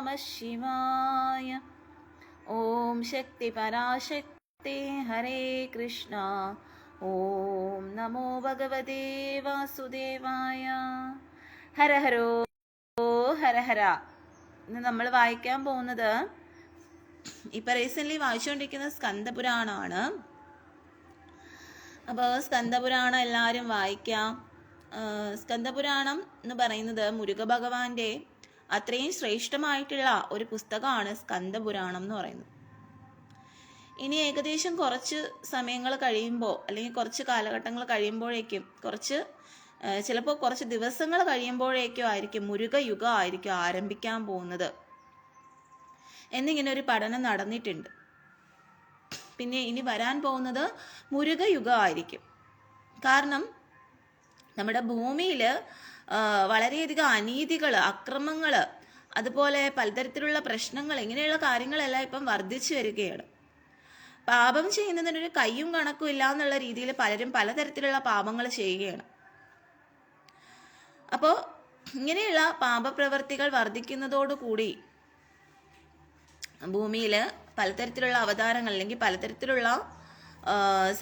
നമഃ ശിവായ. ഓം ശക്തി പരാശക്തി ഹരേ കൃഷ്ണ. ഓം നമോ ഭഗവതേ വാസുദേവായ. ഹര ഹരോ ഹര ഹര. ഇന്ന് നമ്മൾ വായിക്കാൻ പോകുന്നത് ഇപ്പം റീസെൻ്റ്ലി വായിച്ചുകൊണ്ടിരിക്കുന്ന സ്കന്ദപുരാണമാണ്. അപ്പോൾ സ്കന്ദപുരാണം എല്ലാവരും വായിക്കാം. സ്കന്ദപുരാണം എന്ന് പറയുന്നത് മുരുക ഭഗവാന്റെ അത്രയും ശ്രേഷ്ഠമായിട്ടുള്ള ഒരു പുസ്തകമാണ് സ്കന്ദപുരാണം എന്ന് പറയുന്നത്. ഇനി ഏകദേശം കുറച്ച് സമയങ്ങൾ കഴിയുമ്പോൾ, അല്ലെങ്കിൽ കുറച്ച് കാലഘട്ടങ്ങൾ കഴിയുമ്പോഴേക്കും, ചിലപ്പോൾ കുറച്ച് ദിവസങ്ങൾ കഴിയുമ്പോഴേക്കും ആയിരിക്കും മുരുകയുഗം ആയിരിക്കും ആരംഭിക്കാൻ പോകുന്നത് എന്നിങ്ങനെ ഒരു പഠനം നടന്നിട്ടുണ്ട്. പിന്നെ ഇനി വരാൻ പോകുന്നത് മുരുകയുഗം ആയിരിക്കും. കാരണം നമ്മുടെ ഭൂമിയിൽ വളരെയധികം അനീതികൾ, അക്രമങ്ങൾ, അതുപോലെ പലതരത്തിലുള്ള പ്രശ്നങ്ങൾ, ഇങ്ങനെയുള്ള കാര്യങ്ങളെല്ലാം ഇപ്പം വർദ്ധിച്ചു വരികയാണ്. പാപം ചെയ്യുന്നതിനൊരു കയ്യും കണക്കും ഇല്ല എന്നുള്ള രീതിയിൽ പലരും പലതരത്തിലുള്ള പാപങ്ങൾ ചെയ്യുകയാണ്. അപ്പോൾ ഇങ്ങനെയുള്ള പാപപ്രവർത്തികൾ വർദ്ധിക്കുന്നതോടുകൂടി ഭൂമിയിൽ പലതരത്തിലുള്ള അവതാരങ്ങൾ അല്ലെങ്കിൽ പലതരത്തിലുള്ള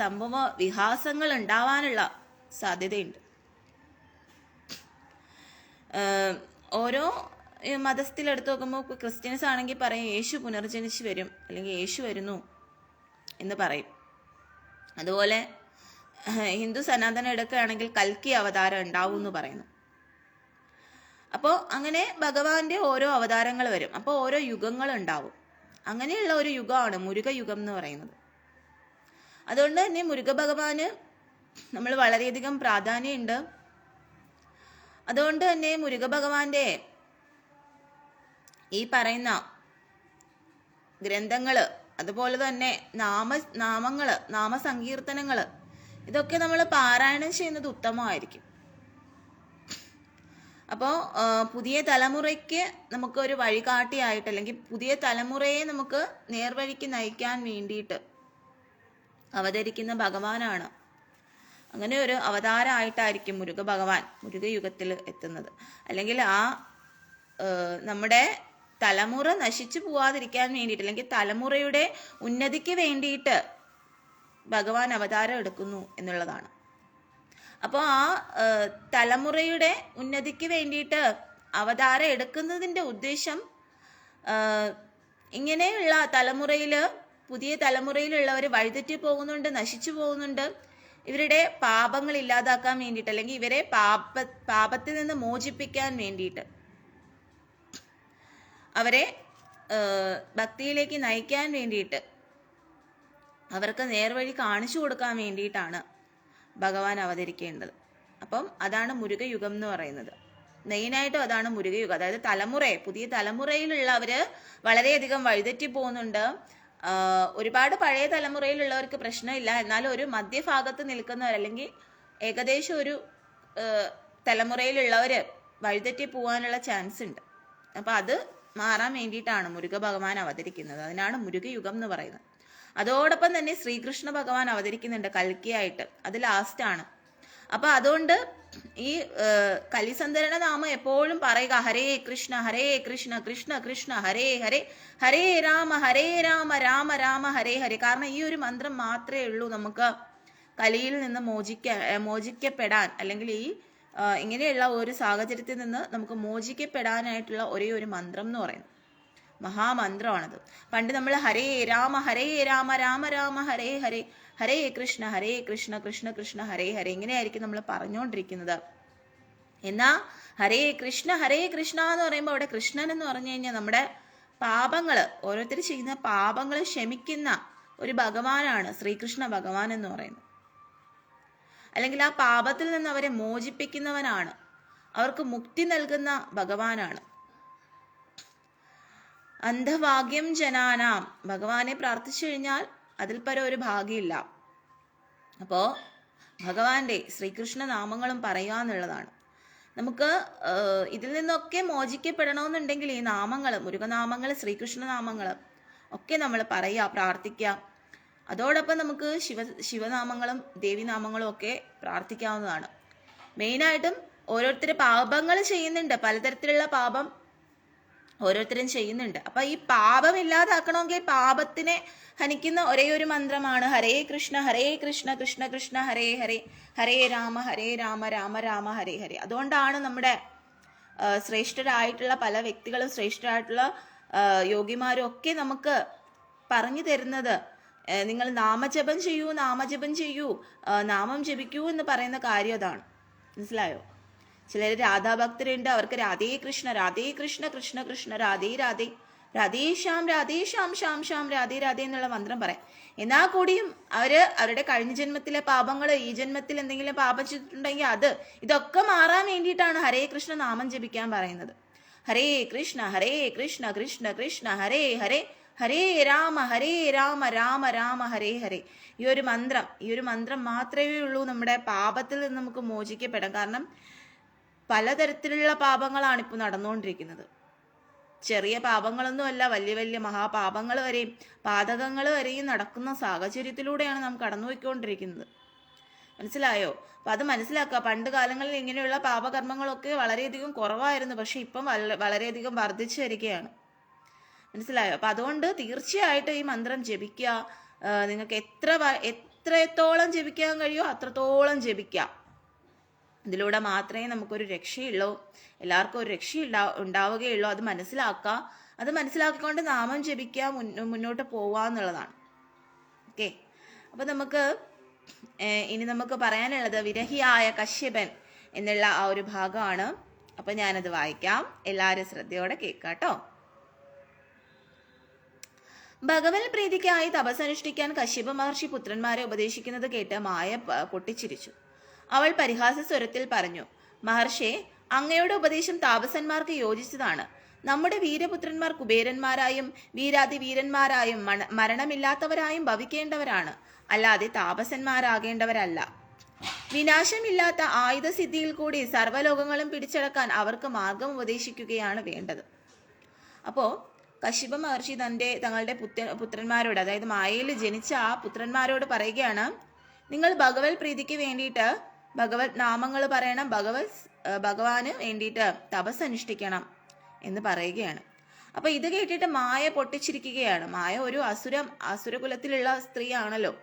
സംഭവ വികാസങ്ങൾ ഉണ്ടാവാനുള്ള സാധ്യതയുണ്ട്. ഓരോ മതസ്ഥിലെടുത്ത് നോക്കുമ്പോൾ ക്രിസ്ത്യൻസ് ആണെങ്കിൽ പറയും യേശു പുനർജനിച്ച് വരും, അല്ലെങ്കിൽ യേശു വരുന്നു എന്ന് പറയും. അതുപോലെ ഹിന്ദു സനാതന എടുക്കുകയാണെങ്കിൽ കൽക്കി അവതാരം ഉണ്ടാവും എന്ന് പറയുന്നു. അപ്പോൾ അങ്ങനെ ഭഗവാന്റെ ഓരോ അവതാരങ്ങൾ വരും, അപ്പോൾ ഓരോ യുഗങ്ങൾ ഉണ്ടാവും. അങ്ങനെയുള്ള ഒരു യുഗമാണ് മുരുകയുഗം എന്ന് പറയുന്നത്. അതുകൊണ്ട് തന്നെ മുരുക ഭഗവാന് നമ്മൾ വളരെയധികം പ്രാധാന്യമുണ്ട്. അതുകൊണ്ട് തന്നെ മുരുക ഭഗവാന്റെ ഈ പറയുന്ന ഗ്രന്ഥങ്ങള്, അതുപോലെ തന്നെ നാമസങ്കീർത്തനങ്ങള്, ഇതൊക്കെ നമ്മൾ പാരായണം ചെയ്യുന്നത് ഉത്തമമായിരിക്കും. അപ്പോൾ പുതിയ തലമുറയ്ക്ക് നമുക്കൊരു വഴികാട്ടിയായിട്ട്, അല്ലെങ്കിൽ പുതിയ തലമുറയെ നമുക്ക് നേർവഴിക്ക് നയിക്കാൻ വേണ്ടിയിട്ട് അവതരിക്കുന്ന ഭഗവാനാണ്. അങ്ങനെ ഒരു അവതാരമായിട്ടായിരിക്കും മുരുക ഭഗവാൻ മുരുകയുഗത്തിൽ എത്തുന്നത്. അല്ലെങ്കിൽ നമ്മുടെ തലമുറ നശിച്ചു പോവാതിരിക്കാൻ വേണ്ടിയിട്ട്, അല്ലെങ്കിൽ തലമുറയുടെ ഉന്നതിക്ക് വേണ്ടിയിട്ട് ഭഗവാൻ അവതാരം എടുക്കുന്നു എന്നുള്ളതാണ്. അപ്പോൾ തലമുറയുടെ ഉന്നതിക്ക് വേണ്ടിയിട്ട് അവതാരം എടുക്കുന്നതിൻ്റെ ഉദ്ദേശം ഇങ്ങനെയുള്ള പുതിയ തലമുറയിലുള്ളവർ വഴിതെറ്റി പോകുന്നുണ്ട്, നശിച്ചു പോകുന്നുണ്ട്. ഇവരുടെ പാപങ്ങൾ ഇല്ലാതാക്കാൻ വേണ്ടിയിട്ട്, അല്ലെങ്കിൽ ഇവരെ പാപത്തിൽ നിന്ന് മോചിപ്പിക്കാൻ വേണ്ടിയിട്ട്, അവരെ ഭക്തിയിലേക്ക് നയിക്കാൻ വേണ്ടിയിട്ട്, അവർക്ക് നേർവഴി കാണിച്ചു കൊടുക്കാൻ വേണ്ടിയിട്ടാണ് ഭഗവാൻ അവതരിക്കേണ്ടത്. അപ്പം അതാണ് മുരുകയുഗം എന്ന് പറയുന്നത്. മെയിനായിട്ടും അതാണ് മുരുകയുഗം. അതായത് പുതിയ തലമുറയിലുള്ളവർ വളരെയധികം വഴിതെറ്റി പോകുന്നുണ്ട്. ഒരുപാട് പഴയ തലമുറയിലുള്ളവർക്ക് പ്രശ്നമില്ല, എന്നാലും ഒരു മധ്യഭാഗത്ത് നിൽക്കുന്നവർ, അല്ലെങ്കിൽ ഏകദേശം ഒരു തലമുറയിലുള്ളവർ വഴിതെറ്റി പോകാനുള്ള ചാൻസ് ഉണ്ട്. അപ്പം അത് മാറാൻ വേണ്ടിയിട്ടാണ് മുരുക ഭഗവാൻ അവതരിക്കുന്നത്. അതിനാണ് മുരുകയുഗം എന്ന് പറയുന്നത്. അതോടൊപ്പം തന്നെ ശ്രീകൃഷ്ണ ഭഗവാൻ അവതരിക്കുന്നുണ്ട് കൽക്കിയായിട്ട്, അത് ലാസ്റ്റാണ്. അപ്പൊ അതുകൊണ്ട് ഈ കലിസന്ധരണ നാമം എപ്പോഴും പറയുക ഹരേ കൃഷ്ണ കൃഷ്ണ കൃഷ്ണ ഹരേ ഹരേ, ഹരേ രാമ രാമ രാമ ഹരേ ഹരേ. കാരണം ഈ ഒരു മന്ത്രം മാത്രമേ ഉള്ളൂ നമുക്ക് കലിയിൽ നിന്ന് മോചിക്കപ്പെടാൻ, അല്ലെങ്കിൽ ഈ ഇങ്ങനെയുള്ള ഒരു സാഹചര്യത്തിൽ നിന്ന് നമുക്ക് മോചിക്കപ്പെടാനായിട്ടുള്ള ഒരേ ഒരു മന്ത്രം എന്ന് പറയുന്നത് മഹാമന്ത്രമാണത്. പണ്ട് നമ്മൾ ഹരേ രാമ രാമ രാമ ഹരേ ഹരേ, ഹരേ കൃഷ്ണ കൃഷ്ണ കൃഷ്ണ ഹരേ ഹരേ, ഇങ്ങനെയായിരിക്കും നമ്മൾ പറഞ്ഞുകൊണ്ടിരിക്കുന്നത്. എന്നാ ഹരേ കൃഷ്ണ എന്ന് പറയുമ്പോൾ അവിടെ കൃഷ്ണൻ എന്ന് പറഞ്ഞു കഴിഞ്ഞാൽ നമ്മുടെ പാപങ്ങൾ, ഓരോരുത്തർ ചെയ്യുന്ന പാപങ്ങൾ ക്ഷമിക്കുന്ന ഒരു ഭഗവാനാണ് ശ്രീകൃഷ്ണ ഭഗവാൻ എന്ന് പറയുന്നത്. അല്ലെങ്കിൽ ആ പാപത്തിൽ നിന്ന് അവരെ മോചിപ്പിക്കുന്നവനാണ്, അവർക്ക് മുക്തി നൽകുന്ന ഭഗവാനാണ്. അന്ധഭാഗ്യം ജനാനാം, ഭഗവാനെ പ്രാർത്ഥിച്ചു കഴിഞ്ഞാൽ അതിൽ പരം ഒരു ഭാഗ്യമില്ല. അപ്പോൾ ഭഗവാന്റെ ശ്രീകൃഷ്ണ നാമങ്ങളും പറയുക എന്നുള്ളതാണ്. നമുക്ക് ഇതിൽ നിന്നൊക്കെ മോചിക്കപ്പെടണമെന്നുണ്ടെങ്കിൽ ഈ നാമങ്ങൾ, മുരുകനാമങ്ങൾ, ശ്രീകൃഷ്ണ നാമങ്ങൾ ഒക്കെ നമ്മൾ പറയുക, പ്രാർത്ഥിക്കുക. അതോടൊപ്പം നമുക്ക് ശിവനാമങ്ങളും ദേവീനാമങ്ങളും ഒക്കെ പ്രാർത്ഥിക്കാവുന്നതാണ്. മെയിനായിട്ടും ഓരോരുത്തർ പാപങ്ങൾ ചെയ്യുന്നുണ്ട്, പലതരത്തിലുള്ള പാപം ഓരോരുത്തരും ചെയ്യുന്നുണ്ട്. അപ്പൊ ഈ പാപം ഇല്ലാതാക്കണമെങ്കിൽ പാപത്തിനെ ഹനിക്കുന്ന ഒരേ ഒരു മന്ത്രമാണ് ഹരേ കൃഷ്ണ കൃഷ്ണ കൃഷ്ണ ഹരേ ഹരേ, ഹരേ രാമ രാമ രാമ ഹരേ ഹരേ. അതുകൊണ്ടാണ് നമ്മുടെ ശ്രേഷ്ഠരായിട്ടുള്ള പല വ്യക്തികളും ശ്രേഷ്ഠരായിട്ടുള്ള യോഗിമാരും ഒക്കെ നമുക്ക് പറഞ്ഞു തരുന്നത് നിങ്ങൾ നാമജപം ചെയ്യൂ, നാമം ജപിക്കൂ എന്ന് പറയുന്ന കാര്യം അതാണ്. മനസ്സിലായോ? ചിലർ രാധാഭക്തരുണ്ട്, അവർക്ക് രാധേ കൃഷ്ണ കൃഷ്ണ കൃഷ്ണ രാധേ രാധേ, രാധേശ്യാം ശ്യാം ശ്യാം രാധേ രാധേ എന്നുള്ള മന്ത്രം പറയാം. എന്നാൽ കൂടിയും അവരുടെ കഴിഞ്ഞ ജന്മത്തിലെ പാപങ്ങൾ ഈ ജന്മത്തിൽ എന്തെങ്കിലും പാപം ചെയ്തിട്ടുണ്ടെങ്കിൽ ഇതൊക്കെ മാറാൻ വേണ്ടിയിട്ടാണ് ഹരേ കൃഷ്ണ നാമം ജപിക്കാൻ പറയുന്നത്. ഹരേ കൃഷ്ണ കൃഷ്ണ കൃഷ്ണ ഹരേ ഹരേ, ഹരേ രാമ രാമ രാമ ഹരേ ഹരേ. ഈ ഒരു മന്ത്രം മാത്രമേ ഉള്ളൂ നമ്മുടെ പാപത്തിൽ നിന്ന് നമുക്ക് മോചിക്കപ്പെടാം. കാരണം പലതരത്തിലുള്ള പാപങ്ങളാണ് ഇപ്പോൾ നടന്നുകൊണ്ടിരിക്കുന്നത്. ചെറിയ പാപങ്ങളൊന്നുമല്ല, വലിയ വലിയ മഹാപാപങ്ങൾ വരെയും പാതകങ്ങൾ വരെയും നടക്കുന്ന സാഹചര്യത്തിലൂടെയാണ് നാം കടന്നുപോയിക്കൊണ്ടിരിക്കുന്നത്. മനസ്സിലായോ? അപ്പൊ അത് മനസ്സിലാക്കുക. പണ്ട് കാലങ്ങളിൽ ഇങ്ങനെയുള്ള പാപകർമ്മങ്ങളൊക്കെ വളരെയധികം കുറവായിരുന്നു, പക്ഷെ ഇപ്പം വളരെയധികം വർദ്ധിച്ചു വരികയാണ്. മനസ്സിലായോ? അപ്പൊ അതുകൊണ്ട് തീർച്ചയായിട്ടും ഈ മന്ത്രം ജപിക്കുക. നിങ്ങൾക്ക് എത്രത്തോളം ജപിക്കാൻ കഴിയുമോ അത്രത്തോളം ജപിക്കാം. ഇതിലൂടെ മാത്രമേ നമുക്കൊരു രക്ഷയുള്ളൂ, എല്ലാവർക്കും ഒരു രക്ഷ ഉണ്ടാവുകയുള്ളൂ. അത് മനസ്സിലാക്കുക. അത് മനസ്സിലാക്കിക്കൊണ്ട് നാമം ജപിക്കുക, മുന്നോട്ട് പോവുക എന്നുള്ളതാണ്. ഓക്കെ. അപ്പൊ ഇനി നമുക്ക് പറയാനുള്ളത് വിരഹിയായ കശ്യപൻ എന്നുള്ള ആ ഒരു ഭാഗമാണ്. അപ്പൊ ഞാനത് വായിക്കാം, എല്ലാവരും ശ്രദ്ധയോടെ കേൾക്കാട്ടോ. ഭഗവത് പ്രീതിക്കായി തപസ്സനുഷ്ഠിക്കാൻ കശ്യപ മഹർഷി പുത്രന്മാരെ ഉപദേശിക്കുന്നത് കേട്ട് മായ പൊട്ടിച്ചിരിച്ചു. അവൾ പരിഹാസ സ്വരത്തിൽ പറഞ്ഞു, മഹർഷേ, അങ്ങയുടെ ഉപദേശം താപസന്മാർക്ക് യോജിച്ചതാണ്. നമ്മുടെ വീരപുത്രന്മാർ കുബേരന്മാരായും വീരാതിവീരന്മാരായും മരണമില്ലാത്തവരായും ഭവിക്കേണ്ടവരാണ്, അല്ലാതെ താപസന്മാരാകേണ്ടവരല്ല. വിനാശമില്ലാത്ത ആയുധസിദ്ധിയിൽ കൂടി സർവ്വലോകങ്ങളും പിടിച്ചടക്കാൻ അവർക്ക് മാർഗം ഉപദേശിക്കുകയാണ് വേണ്ടത്. അപ്പോ കശ്യപ മഹർഷി തങ്ങളുടെ പുത്രന്മാരോട്, അതായത് മായയിൽ ജനിച്ച ആ പുത്രന്മാരോട് പറയുകയാണ്, നിങ്ങൾ ഭഗവത് പ്രീതിക്ക് വേണ്ടിയിട്ട് ഭഗവത് നാമങ്ങൾ പറയണം, ഭഗവാന് വേണ്ടിയിട്ട് തപസ് അനുഷ്ഠിക്കണം എന്ന് പറയുകയാണ്. അപ്പൊ ഇത് കേട്ടിട്ട് മായ പൊട്ടിച്ചിരിക്കുകയാണ്. മായ ഒരു അസുരകുലത്തിലുള്ള സ്ത്രീ ആണല്ലോ,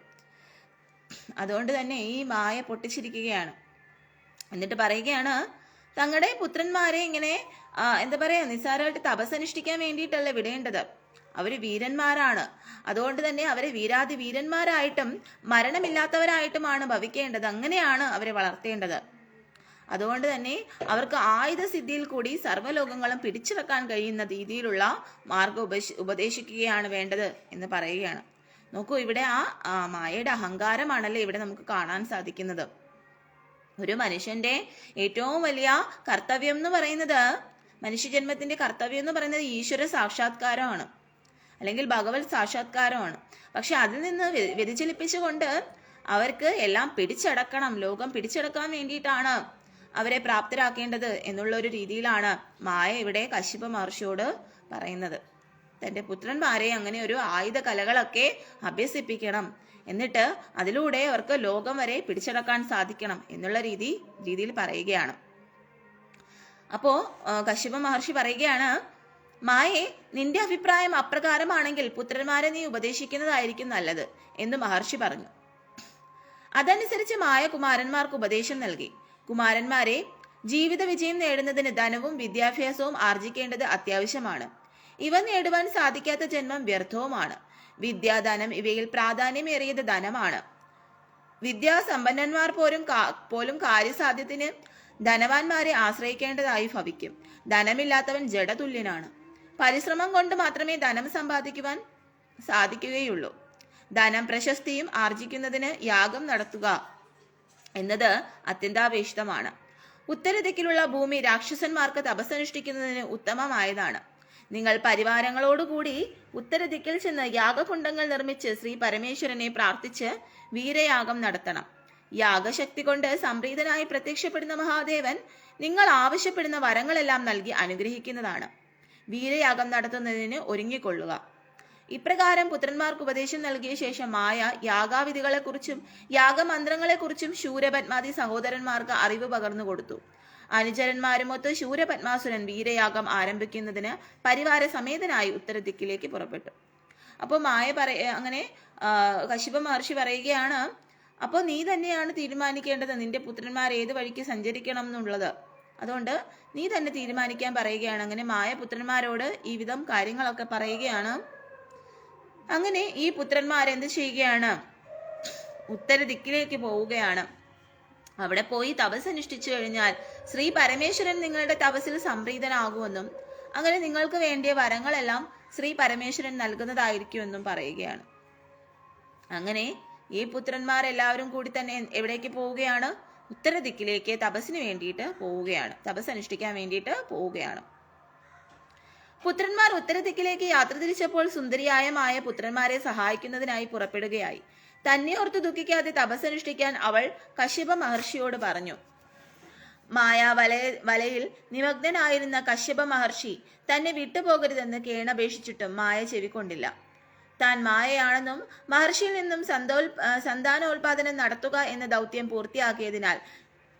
അതുകൊണ്ട് തന്നെ ഈ മായ പൊട്ടിച്ചിരിക്കുകയാണ്. എന്നിട്ട് പറയുകയാണ്, തങ്ങളുടെ പുത്രന്മാരെ ഇങ്ങനെ നിസ്സാരമായിട്ട് തപസ് അനുഷ്ഠിക്കാൻ വേണ്ടിയിട്ടല്ല വിടേണ്ടത്. അവര് വീരന്മാരാണ്. അതുകൊണ്ട് തന്നെ അവരെ വീരാതിവീരന്മാരായിട്ടും മരണമില്ലാത്തവരായിട്ടുമാണ് ഭവിക്കേണ്ടത്. അങ്ങനെയാണ് അവരെ വളർത്തേണ്ടത്. അതുകൊണ്ട് തന്നെ അവർക്ക് ആയുധസിദ്ധിയിൽ കൂടി സർവ്വലോകങ്ങളും പിടിച്ചെടുക്കാൻ കഴിയുന്ന രീതിയിലുള്ള മാർഗം ഉപദേശിക്കുകയാണ് വേണ്ടത് എന്ന് പറയുകയാണ്. നോക്കൂ, ഇവിടെ ആ മായയുടെ അഹങ്കാരമാണല്ലേ ഇവിടെ നമുക്ക് കാണാൻ സാധിക്കുന്നത്. ഒരു മനുഷ്യന്റെ ഏറ്റവും വലിയ കർത്തവ്യം എന്ന് പറയുന്നത്, മനുഷ്യജന്മത്തിന്റെ കർത്തവ്യം എന്ന് പറയുന്നത് ഈശ്വര സാക്ഷാത്കാരമാണ്, അല്ലെങ്കിൽ ഭഗവത് സാക്ഷാത്കാരമാണ്. പക്ഷെ അതിൽ നിന്ന് വ്യതിചലിപ്പിച്ചുകൊണ്ട് അവർക്ക് എല്ലാം പിടിച്ചടക്കണം, ലോകം പിടിച്ചടക്കാൻ വേണ്ടിയിട്ടാണ് അവരെ പ്രാപ്തരാക്കേണ്ടത് എന്നുള്ള ഒരു രീതിയിലാണ് മായ ഇവിടെ കശ്യപ മഹർഷിയോട് പറയുന്നത്. തന്റെ പുത്രന്മാരെ അങ്ങനെ ഒരു ആയുധ കലകളൊക്കെ അഭ്യസിപ്പിക്കണം, എന്നിട്ട് അതിലൂടെ അവർക്ക് ലോകം വരെ പിടിച്ചടക്കാൻ സാധിക്കണം എന്നുള്ള രീതിയിൽ പറയുകയാണ്. അപ്പോ കശ്യപ മഹർഷി പറയുകയാണ്, മായേ, നിന്റെ അഭിപ്രായം അപ്രകാരമാണെങ്കിൽ പുത്രന്മാരെ നീ ഉപദേശിക്കുന്നതായിരിക്കും നല്ലത് എന്ന് മഹർഷി പറഞ്ഞു. അതനുസരിച്ച് മായ കുമാരന്മാർക്ക് ഉപദേശം നൽകി. കുമാരന്മാരെ, ജീവിത വിജയം നേടുന്നതിന് ധനവും വിദ്യാഭ്യാസവും ആർജിക്കേണ്ടത് അത്യാവശ്യമാണ്. ഇവ നേടുവാൻ സാധിക്കാത്ത ജന്മം വ്യർത്ഥവുമാണ്. വിദ്യാധനം ഇവയിൽ പ്രാധാന്യമേറിയത് ധനമാണ്. വിദ്യാസമ്പന്നന്മാർ പോലും കാര്യസാധ്യത്തിന് ധനവാന്മാരെ ആശ്രയിക്കേണ്ടതായി ഭവിക്കും. ധനമില്ലാത്തവൻ ജഡതുല്യനാണ്. പരിശ്രമം കൊണ്ട് മാത്രമേ ധനം സമ്പാദിക്കുവാൻ സാധിക്കുകയുള്ളൂ. ധനം പ്രശസ്തിയും ആർജിക്കുന്നതിന് യാഗം നടത്തുക എന്നത് അത്യന്താപേക്ഷിതമാണ്. ഉത്തരദിക്കിലുള്ള ഭൂമി രാക്ഷസന്മാർക്ക് തപസ്സനുഷ്ഠിക്കുന്നതിന് ഉത്തമമായതാണ്. നിങ്ങൾ പരിവാരങ്ങളോടുകൂടി ഉത്തരദിക്കിൽ ചെന്ന് യാഗകുണ്ഡങ്ങൾ നിർമ്മിച്ച് ശ്രീ പരമേശ്വരനെ പ്രാർത്ഥിച്ച് വീരയാഗം നടത്തണം. യാഗശക്തി കൊണ്ട് സംപ്രീതനായി പ്രത്യക്ഷപ്പെടുന്ന മഹാദേവൻ നിങ്ങൾ ആവശ്യപ്പെടുന്ന വരങ്ങളെല്ലാം നൽകി അനുഗ്രഹിക്കുന്നതാണ്. വീരയാഗം നടത്തുന്നതിന് ഒരുങ്ങിക്കൊള്ളുക. ഇപ്രകാരം പുത്രന്മാർക്ക് ഉപദേശം നൽകിയ ശേഷം മായ യാഗാവിധികളെക്കുറിച്ചും യാഗമന്ത്രങ്ങളെക്കുറിച്ചും ശൂരപത്മാദി സഹോദരന്മാർക്ക് അറിവ് പകർന്നു കൊടുത്തു. അനുചരന്മാരുമൊത്ത് ശൂരപത്മാസുരൻ വീരയാഗം ആരംഭിക്കുന്നതിന് പരിവാര സമേതനായി ഉത്തരദിക്കിലേക്ക് പുറപ്പെട്ടു. അപ്പോൾ അങ്ങനെ കശ്യപ മഹർഷി പറയുകയാണ്, അപ്പോൾ നീ തന്നെയാണ് തീരുമാനിക്കേണ്ടത് നിന്റെ പുത്രന്മാർ ഏത് വഴിക്ക് സഞ്ചരിക്കണം എന്നുള്ളത്. അതുകൊണ്ട് നീ തന്നെ തീരുമാനിക്കാൻ പറയുകയാണ്. അങ്ങനെ പുത്രന്മാരോട് ഈ വിധം കാര്യങ്ങളൊക്കെ പറയുകയാണ്. അങ്ങനെ ഈ പുത്രന്മാരെന്ത് ചെയ്യുകയാണ്? ഉത്തര ദിക്കിലേക്ക് പോവുകയാണ്. അവിടെ പോയി തപസ് അനുഷ്ഠിച്ചു കഴിഞ്ഞാൽ ശ്രീ പരമേശ്വരൻ നിങ്ങളുടെ തപസ്സിൽ സംപ്രീതനാകുമെന്നും അങ്ങനെ നിങ്ങൾക്ക് വേണ്ടിയ വരങ്ങളെല്ലാം ശ്രീ പരമേശ്വരൻ നൽകുന്നതായിരിക്കുമെന്നും പറയുകയാണ്. അങ്ങനെ ഈ പുത്രന്മാർ എല്ലാവരും കൂടി തന്നെ എവിടേക്ക് പോവുകയാണ്? ഉത്തര ദിക്കിലേക്ക് തപസ്സിന് വേണ്ടിയിട്ട് പോവുകയാണ്, തപസ് അനുഷ്ഠിക്കാൻ വേണ്ടിയിട്ട് പോവുകയാണ്. പുത്രന്മാർ ഉത്തര ദിക്കിലേക്ക് യാത്ര തിരിച്ചപ്പോൾ സുന്ദരിയായ പുത്രന്മാരെ സഹായിക്കുന്നതിനായി പുറപ്പെടുകയായി. തന്നെ ഓർത്ത് ദുഃഖിക്കാതെ തപസ്സനുഷ്ഠിക്കാൻ അവൾ കശ്യപ മഹർഷിയോട് പറഞ്ഞു. വലയിൽ നിമഗ്നനായിരുന്ന കശ്യപ മഹർഷി തന്നെ വിട്ടുപോകരുതെന്ന് കേണപേക്ഷിച്ചിട്ടും മായ ചെവിക്കൊണ്ടില്ല. താൻ മായയാണെന്നും മഹർഷിയിൽ നിന്നും സന്താനോൽപാദനം നടത്തുക എന്ന ദൗത്യം പൂർത്തിയാക്കിയതിനാൽ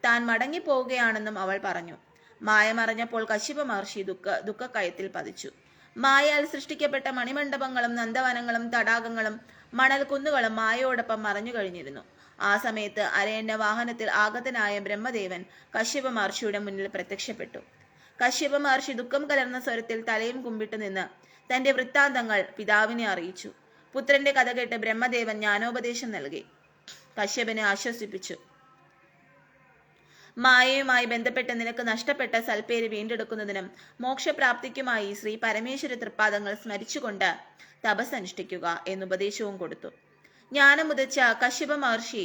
താൻ മടങ്ങിപ്പോവുകയാണെന്നും അവൾ പറഞ്ഞു. മായ മറഞ്ഞപ്പോൾ കശ്യപ മഹർഷി ദുഃഖക്കയത്തിൽ പതിച്ചു. മായയാൽ സൃഷ്ടിക്കപ്പെട്ട മണിമണ്ഡപങ്ങളും നന്ദവനങ്ങളും തടാകങ്ങളും മണൽ കുന്നുകളും മായയോടൊപ്പം മറഞ്ഞു കഴിഞ്ഞിരുന്നു. ആ സമയത്ത് അരയന്ന വാഹനത്തിൽ ആഗതനായ ബ്രഹ്മദേവൻ കശ്യപ മഹർഷിയുടെ മുന്നിൽ പ്രത്യക്ഷപ്പെട്ടു. കശ്യപ മഹർഷി ദുഃഖം കലർന്ന സ്വരത്തിൽ തലയും കുമ്പിട്ട് നിന്ന് തന്റെ വൃത്താന്തങ്ങൾ പിതാവിനെ അറിയിച്ചു. പുത്രന്റെ കഥ കേട്ട് ബ്രഹ്മദേവൻ ജ്ഞാനോപദേശം നൽകി കശ്യപനെ ആശ്വസിപ്പിച്ചു. മായയുമായി ബന്ധപ്പെട്ട് നിനക്ക് നഷ്ടപ്പെട്ട സൽപ്പേര് വീണ്ടെടുക്കുന്നതിനും മോക്ഷപ്രാപ്തിക്കുമായി ശ്രീ പരമേശ്വര തൃപ്പാദങ്ങൾ സ്മരിച്ചുകൊണ്ട് തപസ് അനുഷ്ഠിക്കുക എന്നുപദേശവും കൊടുത്തു. ജ്ഞാനമുദച്ച കശ്യപ മഹർഷി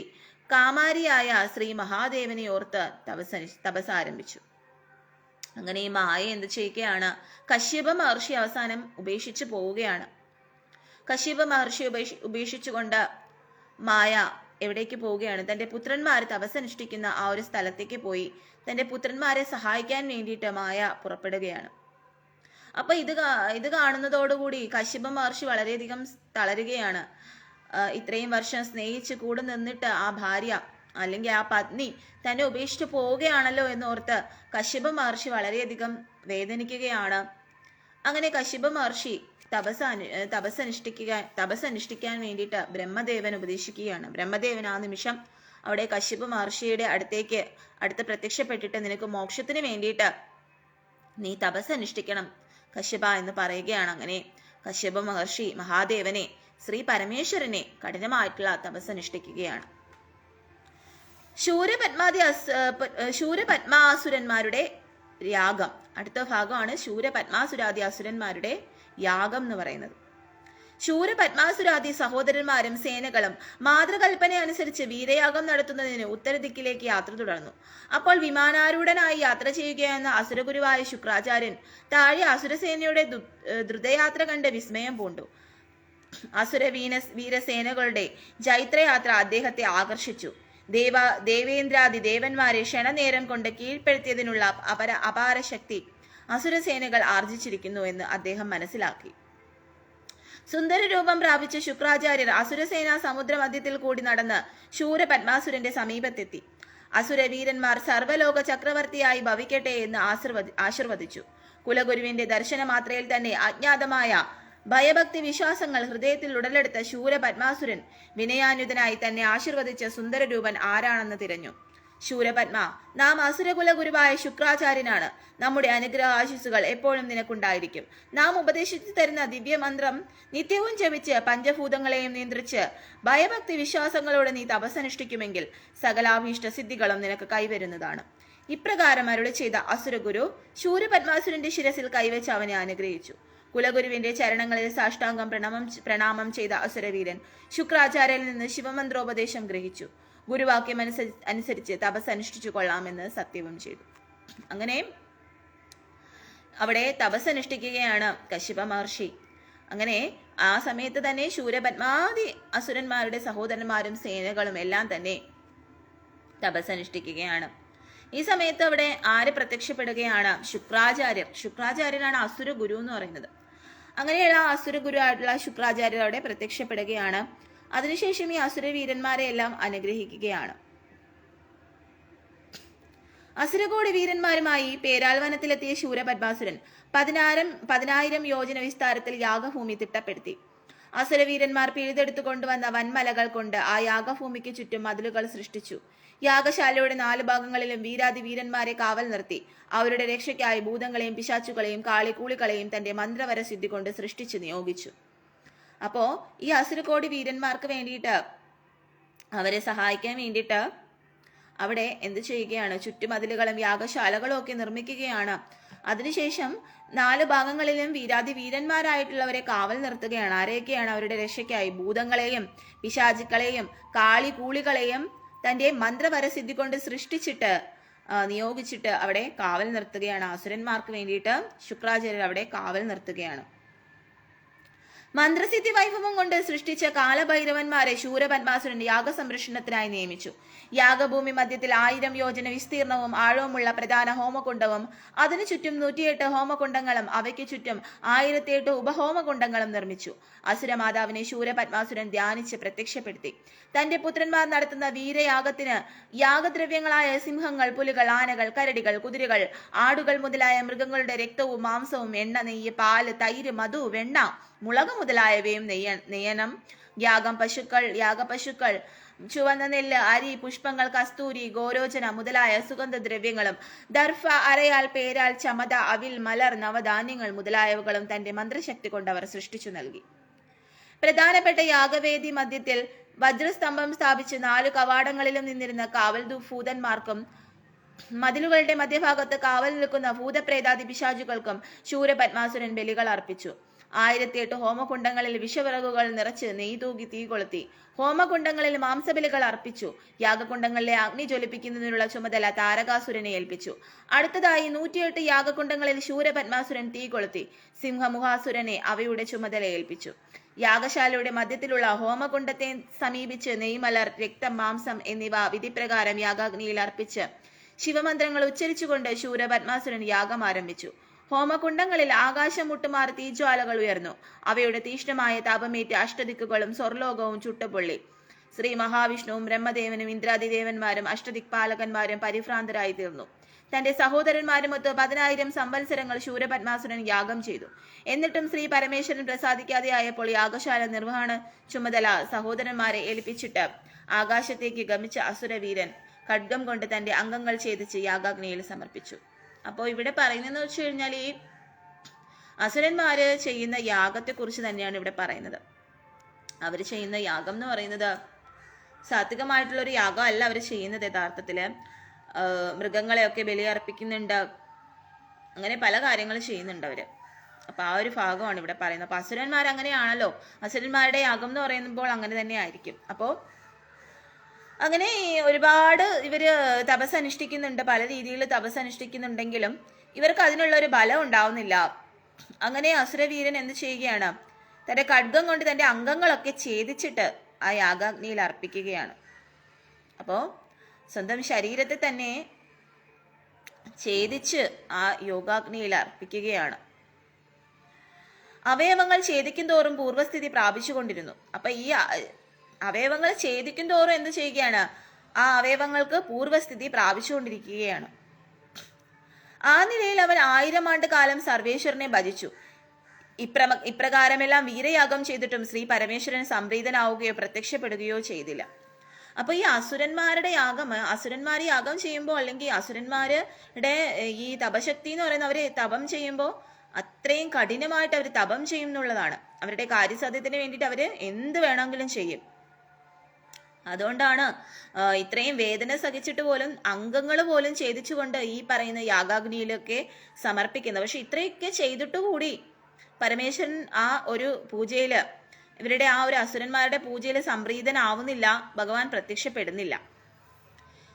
കാമാരിയായ ശ്രീ മഹാദേവനെ ഓർത്ത് തപസ് ആരംഭിച്ചു. അങ്ങനെ ഈ മായ എന്ത് ചെയ്യുകയാണ്? കശ്യപ മഹർഷി അവസാനം ഉപേക്ഷിച്ചു പോവുകയാണ്. കശ്യപ മഹർഷി ഉപേക്ഷിച്ചുകൊണ്ട് മായ എവിടേക്ക് പോവുകയാണ്? തന്റെ പുത്രന്മാർ തപസ്സനുഷ്ഠിക്കുന്ന ആ ഒരു സ്ഥലത്തേക്ക് പോയി തന്റെ പുത്രന്മാരെ സഹായിക്കാൻ വേണ്ടിയിട്ട് മായ പുറപ്പെടുകയാണ്. അപ്പൊ ഇത് കാണുന്നതോടുകൂടി കശ്യപ മഹർഷി വളരെയധികം തളരുകയാണ്. ഇത്രയും വർഷം സ്നേഹിച്ച് കൂടെ നിന്നിട്ട് ആ ഭാര്യ അല്ലെങ്കിൽ ആ പത്നി തന്നെ ഉപേക്ഷിച്ചു പോവുകയാണല്ലോ എന്നോർത്ത് കശ്യപ മഹർഷി വളരെയധികം വേദനിക്കുകയാണ്. അങ്ങനെ കശ്യപ മഹർഷി തപസ്സനുഷ്ഠിക്കാൻ വേണ്ടിയിട്ട് ബ്രഹ്മദേവൻ ഉപദേശിക്കുകയാണ്. ബ്രഹ്മദേവൻ ആ നിമിഷം അവിടെ കശ്യപ മഹർഷിയുടെ അടുത്ത് പ്രത്യക്ഷപ്പെട്ടിട്ട് നിനക്ക് മോക്ഷത്തിന് വേണ്ടിയിട്ട് നീ തപസ്സനുഷ്ഠിക്കണം കശ്യപ എന്ന് പറയുകയാണ്. അങ്ങനെ കശ്യപ മഹർഷി മഹാദേവനെ ശ്രീ പരമേശ്വരനെ കഠിനമായിട്ടുള്ള തപസ്സനുഷ്ഠിക്കുകയാണ്. ശൂരപത്മാസുരന്മാരുടെ യാഗം, അടുത്ത ഭാഗമാണ് ശൂരപത്മാസുരാദി അസുരന്മാരുടെ യാഗം എന്ന് പറയുന്നത്. ശൂരപത്മാസുരാദി സഹോദരന്മാരും സേനകളും മാതൃകൽപ്പന അനുസരിച്ച് വീരയാഗം നടത്തുന്നതിന് ഉത്തരദിക്കിലേക്ക് യാത്ര തുടർന്നു. അപ്പോൾ വിമാനാരൂഢനായി യാത്ര ചെയ്യുകയെന്ന അസുരഗുരുവായ ശുക്രാചാര്യൻ താഴെ അസുരസേനയുടെ ദ്രുതയാത്ര കണ്ട് വിസ്മയം പൂണ്ടു. വീരസേനകളുടെ ജൈത്രയാത്ര അദ്ദേഹത്തെ ആകർഷിച്ചു. ദേവേന്ദ്രാദി ദേവന്മാരെ ക്ഷണനേരം കൊണ്ട് കീഴ്പ്പെടുത്തിയതിനുള്ള അപാര ശക്തി അസുരസേനകൾ ആർജിച്ചിരിക്കുന്നു എന്ന് അദ്ദേഹം മനസ്സിലാക്കി. സുന്ദര രൂപം പ്രാപിച്ച ശുക്രാചാര്യർ അസുരസേന സമുദ്രമധ്യത്തിൽ കൂടി നടന്ന് ശൂരപത്മാസുരന്റെ സമീപത്തെത്തി. അസുരവീരന്മാർ സർവലോക ചക്രവർത്തിയായി ഭവിക്കട്ടെ എന്ന് ആശീർവദിച്ചു. കുലഗുരുവിന്റെ ദർശനമാത്രയിൽ തന്നെ അജ്ഞാതമായ ഭയഭക്തി വിശ്വാസങ്ങൾ ഹൃദയത്തിൽ ഉടലെടുത്ത ശൂരപത്മാസുരൻ വിനയാന്വിതനായി തന്നെ ആശീർവദിച്ച സുന്ദരരൂപൻ ആരാണെന്ന് തിരഞ്ഞു. ശൂരപത്മ, നാം അസുരകുല ഗുരുവായ ശുക്രാചാര്യനാണ്. നമ്മുടെ അനുഗ്രഹ ആശിസുകൾ എപ്പോഴും നിനക്കുണ്ടായിരിക്കും. നാം ഉപദേശിച്ചു തരുന്ന ദിവ്യമന്ത്രം നിത്യവും ജപിച്ച് പഞ്ചഭൂതങ്ങളെയും നിയന്ത്രിച്ച് ഭയഭക്തി വിശ്വാസങ്ങളോടെ നീ തപസ്സനുഷ്ഠിക്കുമെങ്കിൽ സകലാഭീഷ്ട സിദ്ധികളും നിനക്ക് കൈവരുന്നതാണ്. ഇപ്രകാരം അരുളി ചെയ്ത അസുരഗുരു ശൂരപത്മാസുരന്റെ ശിരസിൽ കൈവച്ച് അവനെ അനുഗ്രഹിച്ചു. കുലഗുരുവിന്റെ ചരണങ്ങളിൽ സാഷ്ടാംഗം പ്രണാമം ചെയ്ത അസുരവീരൻ ശുക്രാചാര്യനിൽ നിന്ന് ശിവമന്ത്രോപദേശം ഗ്രഹിച്ചു. ഗുരുവാക്യം അനുസരിച്ച് തപസ് അനുഷ്ഠിച്ചു കൊള്ളാമെന്ന് സത്യവും ചെയ്തു. അങ്ങനെ അവിടെ തപസ് അനുഷ്ഠിക്കുകയാണ് കശ്യപ മഹർഷി. അങ്ങനെ ആ സമയത്ത് തന്നെ ശൂരപത്മാദി അസുരന്മാരുടെ സഹോദരന്മാരും സേനകളും എല്ലാം തന്നെ തപസ് അനുഷ്ഠിക്കുകയാണ്. ഈ സമയത്ത് അവിടെ ആര് പ്രത്യക്ഷപ്പെടുകയാണ്? ശുക്രാചാര്യരാണ് അസുര ഗുരു എന്ന് പറയുന്നത്. അങ്ങനെയുള്ള അസുര ഗുരു ആയിട്ടുള്ള ശുക്രാചാര്യർ അവിടെ പ്രത്യക്ഷപ്പെടുകയാണ്. അതിനുശേഷം ഈ അസുരവീരന്മാരെ എല്ലാം അനുഗ്രഹിക്കുകയാണ്. അസുരകോടി വീരന്മാരുമായി പേരാൽ വനത്തിലെത്തിയ ശൂരപദ്മാസുരൻ 10,000 യോജന വിസ്താരത്തിൽ യാഗഭൂമി തിട്ടപ്പെടുത്തി. അസുരവീരന്മാർ പിഴുതെടുത്തു കൊണ്ടുവന്ന വൻമലകൾ കൊണ്ട് ആ യാഗഭൂമിക്ക് ചുറ്റും മതിലുകൾ സൃഷ്ടിച്ചു. യാഗശാലയുടെ 4 ഭാഗങ്ങളിലും വീരാതിവീരന്മാരെ കാവൽ നിർത്തി. അവരുടെ രക്ഷയ്ക്കായി ഭൂതങ്ങളെയും പിശാച്ചുകളെയും കാളികൂളികളെയും തന്റെ മന്ത്രവര സിദ്ധി കൊണ്ട് സൃഷ്ടിച്ചു നിയോഗിച്ചു. അപ്പോ ഈ അസുരകോടി വീരന്മാർക്ക് വേണ്ടിയിട്ട്, അവരെ സഹായിക്കാൻ വേണ്ടിയിട്ട് അവിടെ എന്ത് ചെയ്യുകയാണ്? ചുറ്റുമതിലുകളും യാഗശാലകളും ഒക്കെ നിർമ്മിക്കുകയാണ്. അതിനുശേഷം 4 ഭാഗങ്ങളിലും വീരാതിവീരന്മാരായിട്ടുള്ളവരെ കാവൽ നിർത്തുകയാണ്. ആരെയൊക്കെയാണ്? അവരുടെ രക്ഷയ്ക്കായി ഭൂതങ്ങളെയും പിശാചുക്കളെയും കാളികൂളികളെയും തന്റെ മന്ത്രവരസിദ്ധി കൊണ്ട് സൃഷ്ടിച്ചിട്ട് നിയോഗിച്ചിട്ട് അവിടെ കാവൽ നിർത്തുകയാണ്. അസുരന്മാർക്ക് വേണ്ടിയിട്ട് ശുക്രാചാര്യർ അവിടെ കാവൽ നിർത്തുകയാണ്. മന്ത്രസിദ്ധി വൈഭവം കൊണ്ട് സൃഷ്ടിച്ച കാലഭൈരവന്മാരെ ശൂരപദ്മാസുരൻ യാഗസംരക്ഷണത്തിനായി നിയമിച്ചു. യാഗഭൂമി മധ്യത്തിൽ 1000 യോജന വിസ്തീർണവും ആഴവുമുള്ള പ്രധാന ഹോമകുണ്ടവും അതിനു ചുറ്റും 108 ഹോമകുണ്ടങ്ങളും അവയ്ക്ക് ചുറ്റും 1008 ഉപഹോമകുണ്ടങ്ങളും നിർമ്മിച്ചു. അസുരമാതാവിനെ ശൂരപദ്മാസുരൻ ധ്യാനിച്ച് പ്രത്യക്ഷപ്പെടുത്തി. തന്റെ പുത്രന്മാർ നടത്തുന്ന വീരയാഗത്തിന് യാഗദ്രവ്യങ്ങളായ സിംഹങ്ങൾ, പുലികൾ, ആനകൾ, കരടികൾ, കുതിരകൾ, ആടുകൾ മുതലായ മൃഗങ്ങളുടെ രക്തവും മാംസവും, എണ്ണ, നെയ്യ്, പാല്, തൈര്, മധു, വെണ്ണ, മുളക് മുതലായവയും നെയ്യണം. യാഗപശുക്കൾ, ചുവന്ന നെല്ല്, അരി, പുഷ്പങ്ങൾ, കസ്തൂരി, ഗോരോചന മുതലായ സുഗന്ധദ്രവ്യങ്ങളും ദർഭ, അരയാൽ, പേരാൽ, ചമത, അവിൽ, മലർ, നവധാന്യങ്ങൾ മുതലായവകളും തന്റെ മന്ത്രശക്തി കൊണ്ട് അവർ സൃഷ്ടിച്ചു നൽകി. പ്രധാനപ്പെട്ട യാഗവേദി മധ്യത്തിൽ വജ്രസ്തംഭം സ്ഥാപിച്ച് 4 കവാടങ്ങളിലും നിന്നിരുന്ന കാവൽ ഭൂതന്മാർക്കും മതിലുകളുടെ മധ്യഭാഗത്ത് കാവൽ നിൽക്കുന്ന ഭൂതപ്രേതാദി പിശാചുകൾക്കും ശൂരപദ്മാസുരൻ ബലികൾ അർപ്പിച്ചു. 1008 ഹോമകുണ്ടങ്ങളിൽ വിഷവിറകുകൾ നിറച്ച് നെയ്യ് തൂകി തീ കൊളുത്തി. ഹോമകുണ്ടങ്ങളിൽ മാംസബലികൾ അർപ്പിച്ചു. യാഗകുണ്ടങ്ങളിലെ അഗ്നി ജ്വലിപ്പിക്കുന്നതിനുള്ള ചുമതല താരകാസുരനെ ഏൽപ്പിച്ചു. അടുത്തതായി 108 യാഗകുണ്ടങ്ങളിൽ ശൂരപദ്മാസുരൻ തീ കൊളുത്തി. സിംഹമുഖാസുരനെ അവയുടെ ചുമതല ഏൽപ്പിച്ചു. യാഗശാലയുടെ മധ്യത്തിലുള്ള ഹോമകുണ്ടത്തെ സമീപിച്ച് നെയ്മലർ, രക്തം, മാംസം എന്നിവ വിധിപ്രകാരം യാഗാഗ്നിയിൽ അർപ്പിച്ച് ശിവമന്ത്രങ്ങൾ ഉച്ചരിച്ചുകൊണ്ട് ശൂരപദ്മാസുരൻ യാഗം ആരംഭിച്ചു. ഹോമകുണ്ടങ്ങളിൽ ആകാശം മുട്ടുമാറി തീജ്വാലകൾ ഉയർന്നു. അവയുടെ തീഷ്ണമായ താപമേറ്റ് അഷ്ടദിക്കുകളും സ്വർലോകവും ചുട്ടുപൊള്ളി. ശ്രീ മഹാവിഷ്ണുവും ബ്രഹ്മദേവനും ഇന്ദ്രാദിദേവന്മാരും അഷ്ടദിക്പാലകന്മാരും പരിഭ്രാന്തരായി തീർന്നു. തന്റെ സഹോദരന്മാരുമൊത്ത് 10,000 സംവത്സരങ്ങൾ ശൂരപദ്മാസുരൻ യാഗം ചെയ്തു. എന്നിട്ടും ശ്രീ പരമേശ്വരൻ പ്രസാദിക്കാതെയായപ്പോൾ യാഗശാല നിർവഹണ ചുമതല സഹോദരന്മാരെ ഏൽപ്പിച്ചിട്ട് ആകാശത്തേക്ക് ഗമിച്ച അസുരവീരൻ ഖഡ്ഗം കൊണ്ട് തന്റെ അംഗങ്ങൾ ഛേദിച്ച് യാഗാഗ്നിയിൽ സമർപ്പിച്ചു. അപ്പോൾ ഇവിടെ പറയുന്നതെന്ന് വെച്ച് കഴിഞ്ഞാൽ ഈ അസുരന്മാര് ചെയ്യുന്ന യാഗത്തെക്കുറിച്ച് തന്നെയാണ് ഇവിടെ പറയുന്നത്. അവർ ചെയ്യുന്ന യാഗം എന്ന് പറയുന്നത് സാത്വികമായിട്ടുള്ള ഒരു യാഗം അല്ല അവർ ചെയ്യുന്നത്. യഥാർത്ഥത്തില് മൃഗങ്ങളെയൊക്കെ ബലിയർപ്പിക്കുന്നുണ്ട്, അങ്ങനെ പല കാര്യങ്ങൾ ചെയ്യുന്നുണ്ട് അവര്. അപ്പൊ ആ ഒരു ഭാഗമാണ് ഇവിടെ പറയുന്നത്. അപ്പൊ അസുരന്മാർ അങ്ങനെയാണല്ലോ, അസുരന്മാരുടെ യാഗം എന്ന് പറയുമ്പോൾ അങ്ങനെ തന്നെ ആയിരിക്കും. അപ്പോ അങ്ങനെ ഒരുപാട് ഇവര് തപസ് അനുഷ്ഠിക്കുന്നുണ്ട്, പല രീതിയിൽ തപസ് അനുഷ്ഠിക്കുന്നുണ്ടെങ്കിലും ഇവർക്ക് അതിനുള്ള ഒരു ബലം ഉണ്ടാവുന്നില്ല. അങ്ങനെ അസുരവീരൻ എന്ത് ചെയ്യുകയാണ്? തന്റെ ഖഡ്ഗം കൊണ്ട് തന്റെ അംഗങ്ങളൊക്കെ ഛേദിച്ചിട്ട് ആ യാഗാഗ്നിയിൽ അർപ്പിക്കുകയാണ്. അപ്പോ സ്വന്തം ശരീരത്തെ തന്നെ ഛേദിച്ച് ആ യോഗാഗ്നിയിൽ അർപ്പിക്കുകയാണ്. അവയവങ്ങൾ ഛേദിക്കും തോറും പൂർവ്വസ്ഥിതി പ്രാപിച്ചുകൊണ്ടിരുന്നു. അപ്പൊ ഈ അവയവങ്ങൾ ഛേദിക്കും തോറും എന്ത് ചെയ്യുകയാണ്? ആ അവയവങ്ങൾക്ക് പൂർവ്വസ്ഥിതി പ്രാപിച്ചുകൊണ്ടിരിക്കുകയാണ്. ആ നിലയിൽ അവൻ 1000 ആണ്ട് കാലം സർവേശ്വരനെ ഭജിച്ചു. ഇപ്രകാരമെല്ലാം വീരയാഗം ചെയ്തിട്ടും ശ്രീ പരമേശ്വരൻ സംപ്രീതനാവുകയോ പ്രത്യക്ഷപ്പെടുകയോ ചെയ്തില്ല. അപ്പൊ ഈ അസുരന്മാരുടെ അസുരന്മാർ യാഗം ചെയ്യുമ്പോൾ, അല്ലെങ്കിൽ അസുരന്മാരുടെ ഈ തപശക്തി എന്ന് പറയുന്നത്, അവര് തപം ചെയ്യുമ്പോൾ അത്രയും കഠിനമായിട്ട് അവർ തപം ചെയ്യും എന്നുള്ളതാണ്. അവരുടെ കാര്യസാധ്യത്തിന് വേണ്ടിയിട്ട് അവര് എന്ത് വേണമെങ്കിലും ചെയ്യും. അതുകൊണ്ടാണ് ഇത്രയും വേദന സഹിച്ചിട്ട് പോലും അംഗങ്ങൾ പോലും ഛേദിച്ചുകൊണ്ട് ഈ പറയുന്ന യാഗാഗ്നിയിലൊക്കെ സമർപ്പിക്കുന്നത്. പക്ഷെ ഇത്രയൊക്കെ ചെയ്തിട്ട് കൂടി പരമേശ്വരൻ ആ ഒരു പൂജയില്, ഇവരുടെ ആ ഒരു അസുരന്മാരുടെ പൂജയിൽ സംപ്രീതനാവുന്നില്ല, ഭഗവാൻ പ്രത്യക്ഷപ്പെടുന്നില്ല.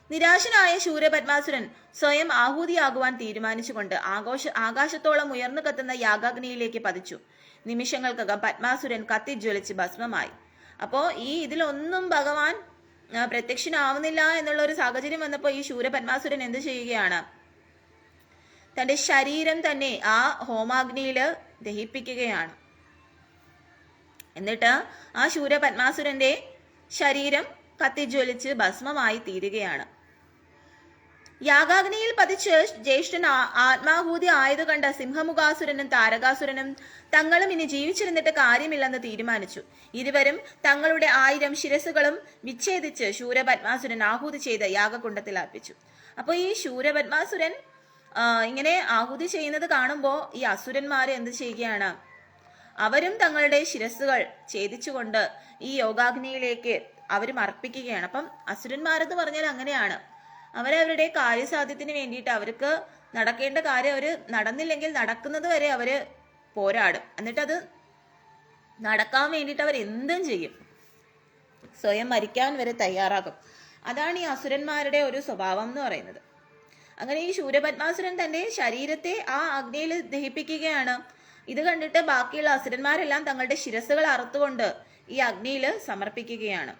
നിരാശനായ ശൂരപദ്മാസുരൻ സ്വയം ആഹൂതിയാകുവാൻ തീരുമാനിച്ചുകൊണ്ട് ആകാശത്തോളം ഉയർന്നു കത്തുന്ന യാഗാഗ്നിയിലേക്ക് പതിച്ചു. നിമിഷങ്ങൾക്കകം പദ്മാസുരൻ കത്തിജ്വലിച്ച് ഭസ്മമായി. അപ്പോ ഈ ഇതിലൊന്നും ഭഗവാൻ പ്രത്യക്ഷനാവുന്നില്ല എന്നുള്ള ഒരു സാഹചര്യം വന്നപ്പോൾ ഈ ശൂരപദ്മാസുരൻ എന്ത് ചെയ്യുകയാണ്? തന്റെ ശരീരം തന്നെ ആ ഹോമാഗ്നിയില് ദഹിപ്പിക്കുകയാണ്. എന്നിട്ട് ആ ശൂരപദ്മാസുരന്റെ ശരീരം കത്തിജ്വലിച്ച് ഭസ്മമായി തീരുകയാണ്. യാഗാഗ്നിയിൽ പതിച്ച് ജ്യേഷ്ഠൻ ആത്മാഹൂതി ആയത് കണ്ട സിംഹമുഖാസുരനും താരകാസുരനും തങ്ങളും ഇനി ജീവിച്ചിരുന്നിട്ട് കാര്യമില്ലെന്ന് തീരുമാനിച്ചു. ഇരുവരും തങ്ങളുടെ 1000 ശിരസുകളും വിച്ഛേദിച്ച് ശൂരപത്മാസുരൻ ആഹൂതി ചെയ്ത് യാഗകുണ്ടത്തിൽ അർപ്പിച്ചു. അപ്പോൾ ഈ ശൂരപത്മാസുരൻ ഇങ്ങനെ ആഹൂതി ചെയ്യുന്നത് കാണുമ്പോൾ ഈ അസുരന്മാര് എന്ത് ചെയ്യുകയാണ്? അവരും തങ്ങളുടെ ശിരസ്സുകൾ ഛേദിച്ചുകൊണ്ട് ഈ യോഗാഗ്നിയിലേക്ക് അവരും അർപ്പിക്കുകയാണ്. അപ്പം അസുരന്മാരെന്ന് പറഞ്ഞാൽ അങ്ങനെയാണ്. അവരവരുടെ കാര്യസാധ്യത്തിന് വേണ്ടിയിട്ട് അവർക്ക് നടക്കേണ്ട കാര്യം അവർ നടന്നില്ലെങ്കിൽ നടക്കുന്നത് വരെ അവര് പോരാടും. എന്നിട്ടത് നടക്കാൻ വേണ്ടിയിട്ട് അവർ എന്തും ചെയ്യും, സ്വയം മരിക്കാൻ വരെ തയ്യാറാകും. അതാണ് ഈ അസുരന്മാരുടെ ഒരു സ്വഭാവം എന്ന് പറയുന്നത്. അങ്ങനെ ഈ ശൂരപത്മാസുരൻ തന്റെ ശരീരത്തെ ആ അഗ്നിയിൽ ദഹിപ്പിക്കുകയാണ്. ഇത് കണ്ടിട്ട് ബാക്കിയുള്ള അസുരന്മാരെല്ലാം തങ്ങളുടെ ശിരസ്സുകൾ അറുത്തുകൊണ്ട് ഈ അഗ്നിയിൽ സമർപ്പിക്കുകയാണ്.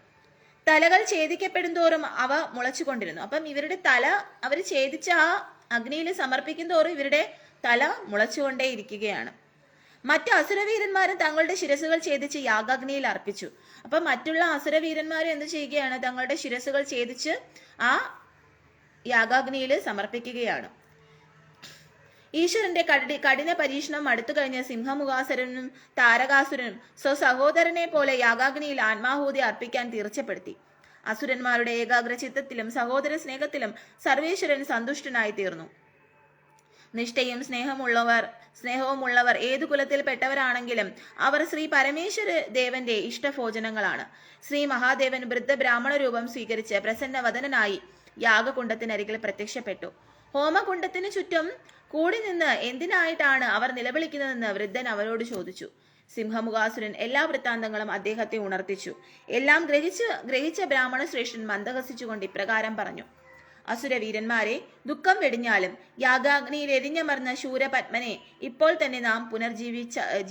തലകൾ ഛേദിക്കപ്പെടും തോറും അവ മുളച്ചുകൊണ്ടിരുന്നു. അപ്പം ഇവരുടെ തല അവർ ഛേദിച്ച ആ അഗ്നിയിൽ സമർപ്പിക്കും തോറും ഇവരുടെ തല മുളച്ചുകൊണ്ടേ ഇരിക്കുകയാണ്. മറ്റു അസുരവീരന്മാരും തങ്ങളുടെ ശിരസുകൾ ഛേദിച്ച് യാഗാഗ്നിയിൽ അർപ്പിച്ചു. അപ്പം മറ്റുള്ള അസുരവീരന്മാരും എന്ത് ചെയ്യുകയാണ്? തങ്ങളുടെ ശിരസുകൾ ഛേദിച്ച് ആ യാഗാഗ്നിയിൽ സമർപ്പിക്കുകയാണ്. ഈശ്വരന്റെ കഠിന പരീക്ഷണം അടുത്തു കഴിഞ്ഞ സിംഹമുഖാസുരനും താരകാസുരനും സ്വസഹോദരനെ പോലെ യാഗാഗ്നിയിൽ ആത്മാഹൂതി അർപ്പിക്കാൻ തീർച്ചപ്പെടുത്തി. അസുരന്മാരുടെ ഏകാഗ്ര ചിത്തത്തിലും സഹോദര സ്നേഹത്തിലും സർവേശ്വരൻ സന്തുഷ്ടനായി തീർന്നു. നിഷ്ഠയും സ്നേഹവുമുള്ളവർ ഏതു കുലത്തിൽപ്പെട്ടവരാണെങ്കിലും അവർ ശ്രീ പരമേശ്വര ദേവന്റെ ഇഷ്ടഭോജനങ്ങളാണ്. ശ്രീ മഹാദേവൻ വൃദ്ധ ബ്രാഹ്മണ രൂപം സ്വീകരിച്ച് പ്രസന്നവദനായി യാഗകുണ്ടത്തിനരികിൽ പ്രത്യക്ഷപ്പെട്ടു. ഹോമകുണ്ടത്തിന് ചുറ്റും കൂടി നിന്ന് എന്തിനായിട്ടാണ് അവർ നിലവിളിക്കുന്നതെന്ന് വൃദ്ധൻ അവരോട് ചോദിച്ചു. സിംഹമുഖാസുരൻ എല്ലാ വൃത്താന്തങ്ങളും അദ്ദേഹത്തെ ഉണർത്തിച്ചു. എല്ലാം ഗ്രഹിച്ച ബ്രാഹ്മണ ശ്രേഷ്ഠൻ മന്ദഹസിച്ചുകൊണ്ട് ഇപ്രകാരം പറഞ്ഞു: അസുരവീരന്മാരെ, ദുഃഖം വെടിഞ്ഞാലും യാഗാഗ്നിയിൽ എരിഞ്ഞമർന്ന ശൂരപത്മനെ ഇപ്പോൾ തന്നെ നാം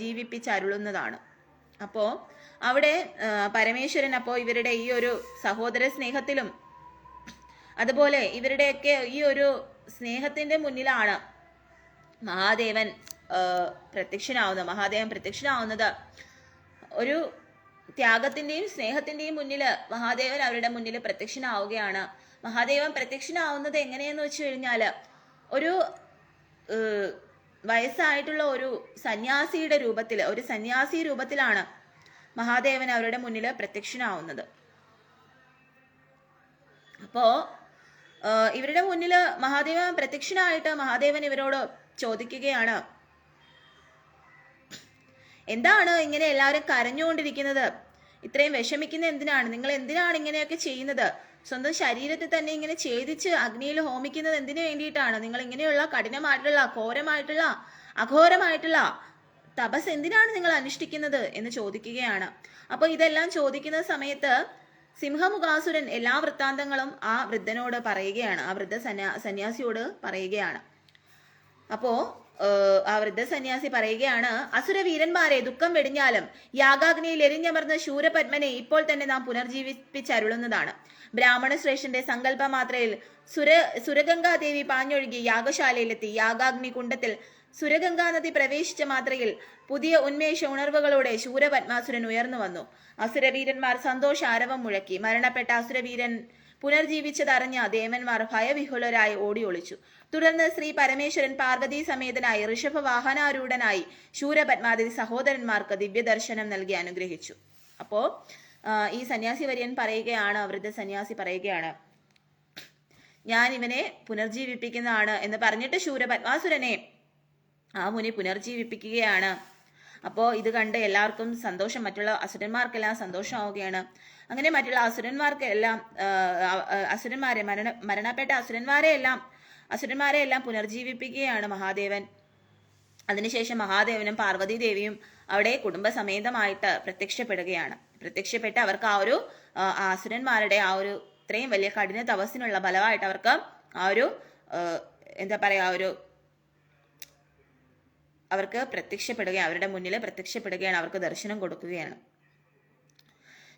ജീവിപ്പിച്ചരുളുന്നതാണ്. അപ്പോ അവിടെ പരമേശ്വരൻ ഇവരുടെ ഈ ഒരു സഹോദര സ്നേഹത്തിലും അതുപോലെ ഇവരുടെയൊക്കെ ഈ ഒരു സ്നേഹത്തിന്റെ മുന്നിലാണ് മഹാദേവൻ പ്രത്യക്ഷനാവുന്നത്. ഒരു ത്യാഗത്തിന്റെയും സ്നേഹത്തിന്റെയും മുന്നിൽ മഹാദേവൻ അവരുടെ മുന്നിൽ പ്രത്യക്ഷനാവുകയാണ്. മഹാദേവൻ പ്രത്യക്ഷനാവുന്നത് എങ്ങനെയെന്ന് വെച്ച് കഴിഞ്ഞാല് ഒരു വയസ്സായിട്ടുള്ള ഒരു സന്യാസി രൂപത്തിലാണ് മഹാദേവൻ അവരുടെ മുന്നിൽ പ്രത്യക്ഷനാവുന്നത്. അപ്പോ ഇവരുടെ മുന്നിൽ മഹാദേവൻ പ്രത്യക്ഷനായിട്ട് മഹാദേവൻ ഇവരോട് ചോദിക്കുകയാണ്, എന്താണ് ഇങ്ങനെ എല്ലാവരും കരഞ്ഞുകൊണ്ടിരിക്കുന്നത്? ഇത്രയും വിഷമിക്കുന്ന എന്തിനാണ്? നിങ്ങൾ എന്തിനാണ് ഇങ്ങനെയൊക്കെ ചെയ്യുന്നത്? സ്വന്തം ശരീരത്തെ തന്നെ ഇങ്ങനെ ഛേദിച്ച് അഗ്നിയിൽ ഹോമിക്കുന്നത് എന്തിനു വേണ്ടിയിട്ടാണ്? നിങ്ങൾ ഇങ്ങനെയുള്ള കഠിനമായിട്ടുള്ള അഘോരമായിട്ടുള്ള തപസ് എന്തിനാണ് നിങ്ങൾ അനുഷ്ഠിക്കുന്നത് എന്ന് ചോദിക്കുകയാണ്. അപ്പൊ ഇതെല്ലാം ചോദിക്കുന്ന സമയത്ത് സിംഹമുഖാസുരൻ എല്ലാ വൃത്താന്തങ്ങളും ആ വൃദ്ധനോട് പറയുകയാണ്, ആ വൃദ്ധ സന്യാസിയോട് പറയുകയാണ്. അപ്പോ ആ വൃദ്ധ സന്യാസി പറയുകയാണ്, അസുരവീരന്മാരെ, ദുഃഖം വെടിഞ്ഞാലും യാഗാഗ്നിയിൽ എരിഞ്ഞമർന്ന ശൂരപത്മനെ ഇപ്പോൾ തന്നെ നാം പുനർജീവിപ്പിച്ചരുളുന്നതാണ്. ബ്രാഹ്മണ ശ്രേഷ്ഠന്റെ സങ്കല്പ മാത്രയിൽ സുരഗംഗാദേവി പാഞ്ഞൊഴുകി യാഗശാലയിലെത്തി. യാഗാഗ്നി കുണ്ടത്തിൽ സുരഗംഗാ നദി പ്രവേശിച്ച മാത്രയിൽ പുതിയ ഉന്മേഷ ഉണർവുകളോടെ ശൂരപത്മാസുരൻ ഉയർന്നു വന്നു. അസുരവീരന്മാർ സന്തോഷാരവം മുഴക്കി. മരണപ്പെട്ട അസുരവീരൻ പുനർജീവിച്ചതറിഞ്ഞ ദേവന്മാർ ഭയവിഹുലരായി ഓടി ഒളിച്ചു. തുടർന്ന് ശ്രീ പരമേശ്വരൻ പാർവതീ സമേതനായി ഋഷഭവാഹനാരൂഢനായി ശൂരപത്മാതി സഹോദരന്മാർക്ക് ദിവ്യദർശനം നൽകി അനുഗ്രഹിച്ചു. അപ്പോ ഈ സന്യാസി വര്യൻ പറയുകയാണ്, വൃദ്ധ സന്യാസി പറയുകയാണ്, ഞാൻ ഇവനെ പുനർജീവിപ്പിക്കുന്നതാണ് എന്ന് പറഞ്ഞിട്ട് ശൂരപത്മാസുരനെ ആ മുനി പുനർജീവിപ്പിക്കുകയാണ്. അപ്പോ ഇത് കണ്ട് എല്ലാവർക്കും സന്തോഷം, മറ്റുള്ള അസുരന്മാർക്കെല്ലാം സന്തോഷമാവുകയാണ്. അങ്ങനെ മറ്റുള്ള മരണപ്പെട്ട അസുരന്മാരെ എല്ലാം പുനർജീവിപ്പിക്കുകയാണ് മഹാദേവൻ. അതിനുശേഷം മഹാദേവനും പാർവതി ദേവിയും അവിടെ കുടുംബസമേതമായിട്ട് പ്രത്യക്ഷപ്പെട്ട് അവർക്ക് ആ ഒരു അസുരന്മാരുടെ ആ ഒരു ഇത്രയും വലിയ കഠിന തപസ്സിനുള്ള ബലമായിട്ട് അവർക്ക് ആ ഒരു അവർക്ക് അവരുടെ മുന്നിൽ പ്രത്യക്ഷപ്പെടുകയാണ്, അവർക്ക് ദർശനം കൊടുക്കുകയാണ്.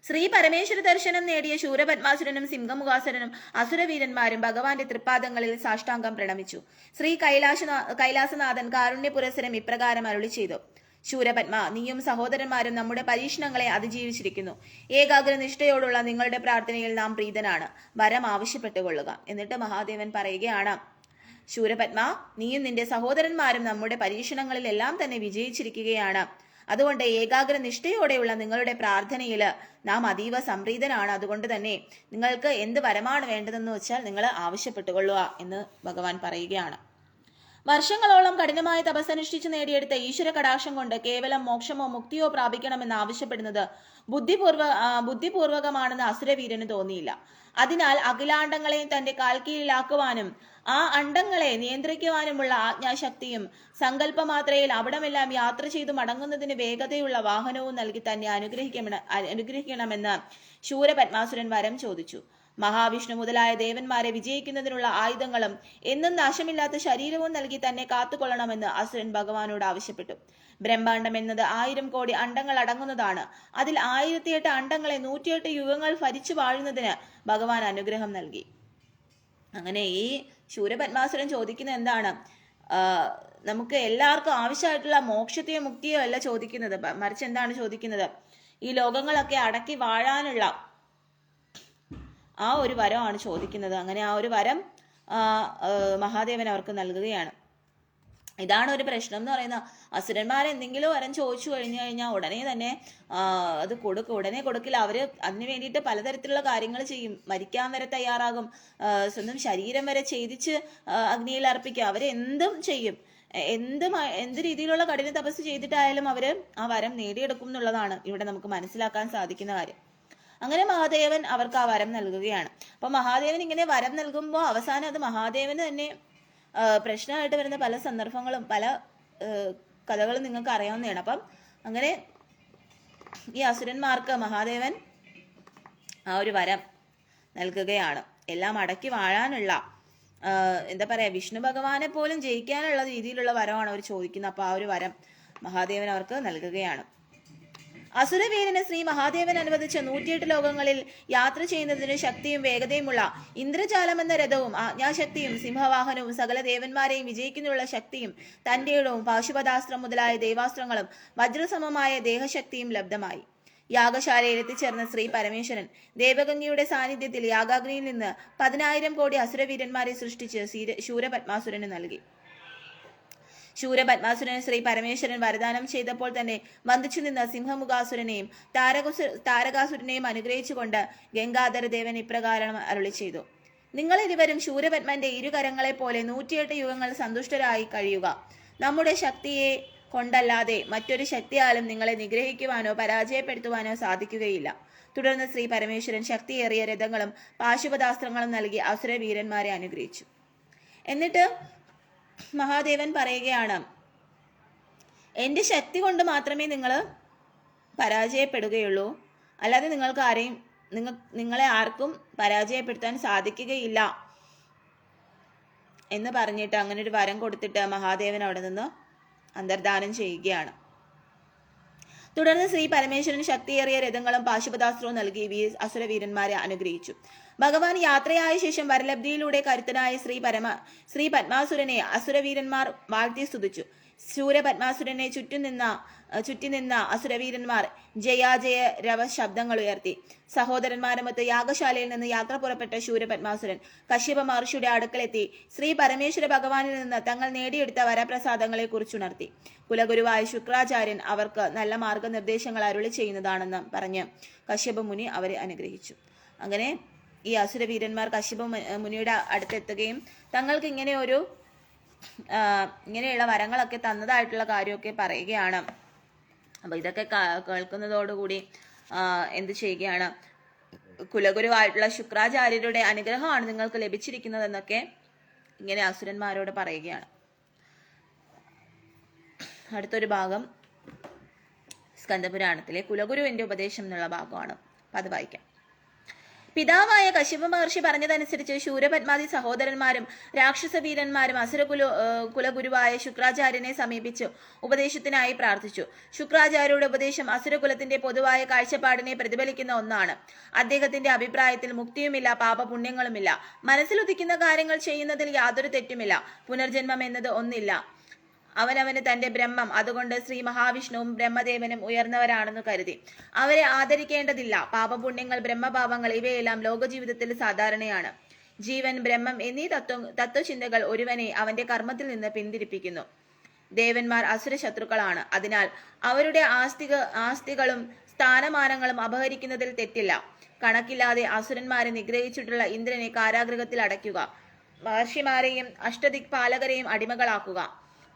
ശ്രീ പരമേശ്വര ദർശനം നേടിയ ശൂരപത്മാസുരനും സിംഹമുഖാസുരനും അസുരവീരന്മാരും ഭഗവാന്റെ തൃപ്പാദങ്ങളിൽ സാഷ്ടാംഗം പ്രണമിച്ചു. ശ്രീ കൈലാസനാഥൻ കാരുണ്യ പുരസരം ഇപ്രകാരം അരുളി ചെയ്തു: ശൂരപത്മ, നീയും സഹോദരന്മാരും നമ്മുടെ പരീക്ഷണങ്ങളെ അതിജീവിച്ചിരിക്കുന്നു. ഏകാഗ്രനിഷ്ഠയോടുള്ള നിങ്ങളുടെ പ്രാർത്ഥനയിൽ നാം പ്രീതനാണ്. വരം ആവശ്യപ്പെട്ടുകൊള്ളുക. എന്നിട്ട് മഹാദേവൻ പറയുകയാണ്, ശൂരപത്മ, നീയും നിന്റെ സഹോദരന്മാരും നമ്മുടെ പരീക്ഷണങ്ങളിലെല്ലാം തന്നെ വിജയിച്ചിരിക്കുകയാണ്. അതുകൊണ്ട് ഏകാഗ്രനിഷ്ഠയോടെയുള്ള നിങ്ങളുടെ പ്രാർത്ഥനയിൽ നാം അതീവ സംപ്രീതനാണ്. അതുകൊണ്ട് തന്നെ നിങ്ങൾക്ക് എന്ത് വരമാണ് വേണ്ടതെന്ന് വെച്ചാൽ നിങ്ങൾ ആവശ്യപ്പെട്ടുകൊള്ളുക എന്ന് ഭഗവാൻ പറയുകയാണ്. വർഷങ്ങളോളം കഠിനമായ തപസ്സനുഷ്ഠിച്ച് നേടിയെടുത്ത ഈശ്വര കടാക്ഷം കൊണ്ട് കേവലം മോക്ഷമോ മുക്തിയോ പ്രാപിക്കണമെന്ന് ആവശ്യപ്പെടുന്നത് ബുദ്ധിപൂർവകമാണെന്ന് അസുരവീരന് തോന്നിയില്ല. അതിനാൽ അഖിലാണ്ടങ്ങളെയും തന്റെ കാൽക്കീഴിലാക്കുവാനും ആ അണ്ടങ്ങളെ നിയന്ത്രിക്കുവാനുമുള്ള ആജ്ഞാശക്തിയും സങ്കല്പമാത്രയിൽ അവിടമെല്ലാം യാത്ര ചെയ്തു മടങ്ങുന്നതിന് വേഗതയുള്ള വാഹനവും നൽകി തന്നെ അനുഗ്രഹിക്കണമെന്ന് ശൂരപത്മാസുരൻ വരം ചോദിച്ചു. മഹാവിഷ്ണു മുതലായ ദേവന്മാരെ വിജയിക്കുന്നതിനുള്ള ആയുധങ്ങളും എന്നും നാശമില്ലാത്ത ശരീരവും നൽകി തന്നെ കാത്തുകൊള്ളണമെന്ന് അസുരൻ ഭഗവാനോട് ആവശ്യപ്പെട്ടു. ബ്രഹ്മാണ്ടം എന്നത് 1000 കോടി അണ്ടങ്ങൾ അടങ്ങുന്നതാണ്. അതിൽ 1008 അണ്ടങ്ങളെ 108 യുഗങ്ങൾ ഭരിച്ചു വാഴുന്നതിന് ഭഗവാൻ അനുഗ്രഹം നൽകി. അങ്ങനെ ഈ ശൂരപത്മാസുരൻ ചോദിക്കുന്നത് എന്താണ്? നമുക്ക് എല്ലാവർക്കും ആവശ്യമായിട്ടുള്ള മോക്ഷത്തെയോ മുക്തിയോ അല്ല ചോദിക്കുന്നത്, മറിച്ച് എന്താണ് ചോദിക്കുന്നത്? ഈ ലോകങ്ങളൊക്കെ അടക്കി വാഴാനുള്ള ആ ഒരു വരമാണ് ചോദിക്കുന്നത്. അങ്ങനെ ആ ഒരു വരം മഹാദേവൻ അവർക്ക് നൽകുകയാണ്. ഇതാണ് ഒരു പ്രശ്നം എന്ന് പറയുന്നത്. അസുരന്മാർ എന്തെങ്കിലും വരം ചോദിച്ചു കഴിഞ്ഞാൽ ഉടനെ തന്നെ അത് ഉടനെ കൊടുക്കില്ല. അവര് അതിനു വേണ്ടിയിട്ട് പലതരത്തിലുള്ള കാര്യങ്ങൾ ചെയ്യും. മരിക്കാൻ വരെ തയ്യാറാകും. സ്വന്തം ശരീരം വരെ ഛേദിച്ച് അഗ്നിയിൽ അർപ്പിക്കും. അവരെന്തും ചെയ്യും. എന്ത് രീതിയിലുള്ള കഠിന തപസ് ചെയ്തിട്ടായാലും അവര് ആ വരം നേടിയെടുക്കും എന്നുള്ളതാണ് ഇവിടെ നമുക്ക് മനസ്സിലാക്കാൻ സാധിക്കുന്ന കാര്യം. അങ്ങനെ മഹാദേവൻ അവർക്ക് ആ വരം നൽകുകയാണ്. അപ്പൊ മഹാദേവൻ ഇങ്ങനെ വരം നൽകുമ്പോൾ അവസാനം അത് മഹാദേവന് തന്നെ പ്രശ്നമായിട്ട് വരുന്ന പല സന്ദർഭങ്ങളും പല കഥകളും നിങ്ങൾക്ക് അറിയാവുന്നതാണ്. അപ്പം അങ്ങനെ ഈ അസുരന്മാർക്ക് മഹാദേവൻ ആ ഒരു വരം നൽകുകയാണ്. എല്ലാം അടക്കി വാഴാനുള്ള എന്താ പറയാ, വിഷ്ണു ഭഗവാനെ പോലും ജയിക്കാനുള്ള രീതിയിലുള്ള വരമാണ് അവർ ചോദിക്കുന്നത്. അപ്പൊ ആ ഒരു വരം മഹാദേവൻ അവർക്ക് നൽകുകയാണ്. അസുരവീരന് ശ്രീ മഹാദേവൻ അനുവദിച്ച 108 ലോകങ്ങളിൽ യാത്ര ചെയ്യുന്നതിന് ശക്തിയും വേഗതയുമുള്ള ഇന്ദ്രജാലം എന്ന രഥവും ആജ്ഞാശക്തിയും സിംഹവാഹനവും സകല ദേവന്മാരെയും വിജയിക്കുന്നതിനുള്ള ശക്തിയും തന്റെ ഇടവും പാശുപതാസ്ത്രം മുതലായ ദേവാസ്ത്രങ്ങളും വജ്രസമമായ ദേഹശക്തിയും ലബ്ധമായി. യാഗശാലയിൽ എത്തിച്ചേർന്ന ശ്രീ പരമേശ്വരൻ ദേവഗംഗയുടെ സാന്നിധ്യത്തിൽ യാഗാഗ്നിയിൽ നിന്ന് 10,000 കോടി അസുരവീരന്മാരെ സൃഷ്ടിച്ച് ശൂരപത്മാസുരന് നൽകി. ശൂരപത്മാസുരന് ശ്രീ പരമേശ്വരൻ വരദാനം ചെയ്തപ്പോൾ തന്നെ വന്ദിച്ചു നിന്ന സിംഹമുഖാസുരനെയും താരകാസുരനെയും അനുഗ്രഹിച്ചുകൊണ്ട് ഗംഗാധര ദേവൻ ഇപ്രകാരം അരുളി ചെയ്തു: നിങ്ങളിരുവരും ശൂരപത്മന്റെ ഇരുകരങ്ങളെ പോലെ 108 യുഗങ്ങൾ സന്തുഷ്ടരായി കഴിയുക. നമ്മുടെ ശക്തിയെ കൊണ്ടല്ലാതെ മറ്റൊരു ശക്തിയാലും നിങ്ങളെ നിഗ്രഹിക്കുവാനോ പരാജയപ്പെടുത്തുവാനോ സാധിക്കുകയില്ല. തുടർന്ന് ശ്രീ പരമേശ്വരൻ ശക്തിയേറിയ രഥങ്ങളും പാശുപതാസ്ത്രങ്ങളും നൽകി അസുരവീരന്മാരെ അനുഗ്രഹിച്ചു. എന്നിട്ട് മഹാദേവൻ പറയുകയാണ്, എൻ്റെ ശക്തി കൊണ്ട് മാത്രമേ നിങ്ങൾ പരാജയപ്പെടുകയുള്ളൂ, അല്ലാതെ നിങ്ങളെ ആർക്കും പരാജയപ്പെടുത്താൻ സാധിക്കുകയില്ല എന്ന് പറഞ്ഞിട്ട് അങ്ങനെ ഒരു വരം കൊടുത്തിട്ട് മഹാദേവൻ അവിടെ നിന്ന് അന്തർധാനം ചെയ്യുകയാണ്. തുടർന്ന് ശ്രീ പരമേശ്വരൻ ശക്തിയേറിയ രഥങ്ങളും പാശുപതാസ്ത്രവും നൽകി അസുരവീരന്മാരെ അനുഗ്രഹിച്ചു. ഭഗവാൻ യാത്രയായ ശേഷം വരലബ്ധിയിലൂടെ കരുത്തനായ ശ്രീ പത്മാസുരനെ അസുരവീരന്മാർ വാഴ്ത്തി സ്തുതിച്ചു. ശൂരപത്മാസുരനെ ചുറ്റി നിന്ന അസുരവീരന്മാർ ജയാജയ രവ ശബ്ദങ്ങൾ ഉയർത്തി. സഹോദരന്മാരുമൊത്ത് യാഗശാലയിൽ നിന്ന് യാത്ര പുറപ്പെട്ട ശൂരപത്മാസുരൻ കശ്യപ മഹർഷിയുടെ അടുക്കലെത്തി ശ്രീ പരമേശ്വര ഭഗവാനിൽ നിന്ന് തങ്ങൾ നേടിയെടുത്ത വരപ്രസാദങ്ങളെ കുറിച്ചുണർത്തി. കുലഗുരുവായ ശുക്രാചാര്യൻ അവർക്ക് നല്ല മാർഗനിർദ്ദേശങ്ങൾ അരുളി ചെയ്യുന്നതാണെന്ന് പറഞ്ഞ് കശ്യപ മുനി അവരെ അനുഗ്രഹിച്ചു. അങ്ങനെ ഈ അസുരവീരന്മാർ കശ്യപ മുനിയുടെ അടുത്തെത്തുകയും തങ്ങൾക്ക് ഇങ്ങനെയുള്ള വരങ്ങളൊക്കെ തന്നതായിട്ടുള്ള കാര്യമൊക്കെ പറയുകയാണ്. അപ്പൊ ഇതൊക്കെ കേൾക്കുന്നതോടുകൂടി എന്ത് ചെയ്യുകയാണ്, കുലഗുരുവായിട്ടുള്ള ശുക്രാചാര്യരുടെ അനുഗ്രഹമാണ് നിങ്ങൾക്ക് ലഭിച്ചിരിക്കുന്നതെന്നൊക്കെ ഇങ്ങനെ അസുരന്മാരോട് പറയുകയാണ്. അടുത്തൊരു ഭാഗം സ്കന്ദപുരാണത്തിലെ കുലഗുരുവിന്റെ ഉപദേശം എന്നുള്ള ഭാഗമാണ്. അത് വായിക്കാം. പിതാവായ കശ്യപ മഹർഷി പറഞ്ഞതനുസരിച്ച് ശൂരപത്മാദി സഹോദരന്മാരും രാക്ഷസവീരന്മാരും കുലഗുരുവായ ശുക്രാചാര്യനെ സമീപിച്ചു ഉപദേശത്തിനായി പ്രാർത്ഥിച്ചു. ശുക്രാചാര്യരുടെ ഉപദേശം അസുരകുലത്തിന്റെ പൊതുവായ കാഴ്ചപ്പാടിനെ പ്രതിഫലിക്കുന്ന ഒന്നാണ്. അദ്ദേഹത്തിന്റെ അഭിപ്രായത്തിൽ മുക്തിയുമില്ല, പാപപുണ്യങ്ങളുമില്ല, മനസ്സിലുദിക്കുന്ന കാര്യങ്ങൾ ചെയ്യുന്നതിൽ യാതൊരു തെറ്റുമില്ല, പുനർജന്മം എന്നത് ഒന്നില്ല, അവനവന് തന്റെ ബ്രഹ്മം, അതുകൊണ്ട് ശ്രീ മഹാവിഷ്ണുവും ബ്രഹ്മദേവനും ഉയർന്നവരാണെന്ന് കരുതി അവരെ ആദരിക്കേണ്ടതില്ല. പാപപുണ്യങ്ങൾ, ബ്രഹ്മഭാവങ്ങൾ ഇവയെല്ലാം ലോകജീവിതത്തിൽ സാധാരണയാണ്. ജീവൻ, ബ്രഹ്മം എന്നീ തത്വചിന്തകൾ ഒരുവനെ അവന്റെ കർമ്മത്തിൽ നിന്ന് പിന്തിരിപ്പിക്കുന്നു. ദേവന്മാർ അസുര ശത്രുക്കളാണ്. അതിനാൽ അവരുടെ ആസ്തികളും സ്ഥാനമാനങ്ങളും അപഹരിക്കുന്നതിൽ തെറ്റില്ല. കണക്കില്ലാതെ അസുരന്മാരെ നിഗ്രഹിച്ചിട്ടുള്ള ഇന്ദ്രനെ കാരാഗൃഹത്തിൽ അടയ്ക്കുക, മഹർഷിമാരെയും അഷ്ടദിക്പാലകരെയും അടിമകളാക്കുക,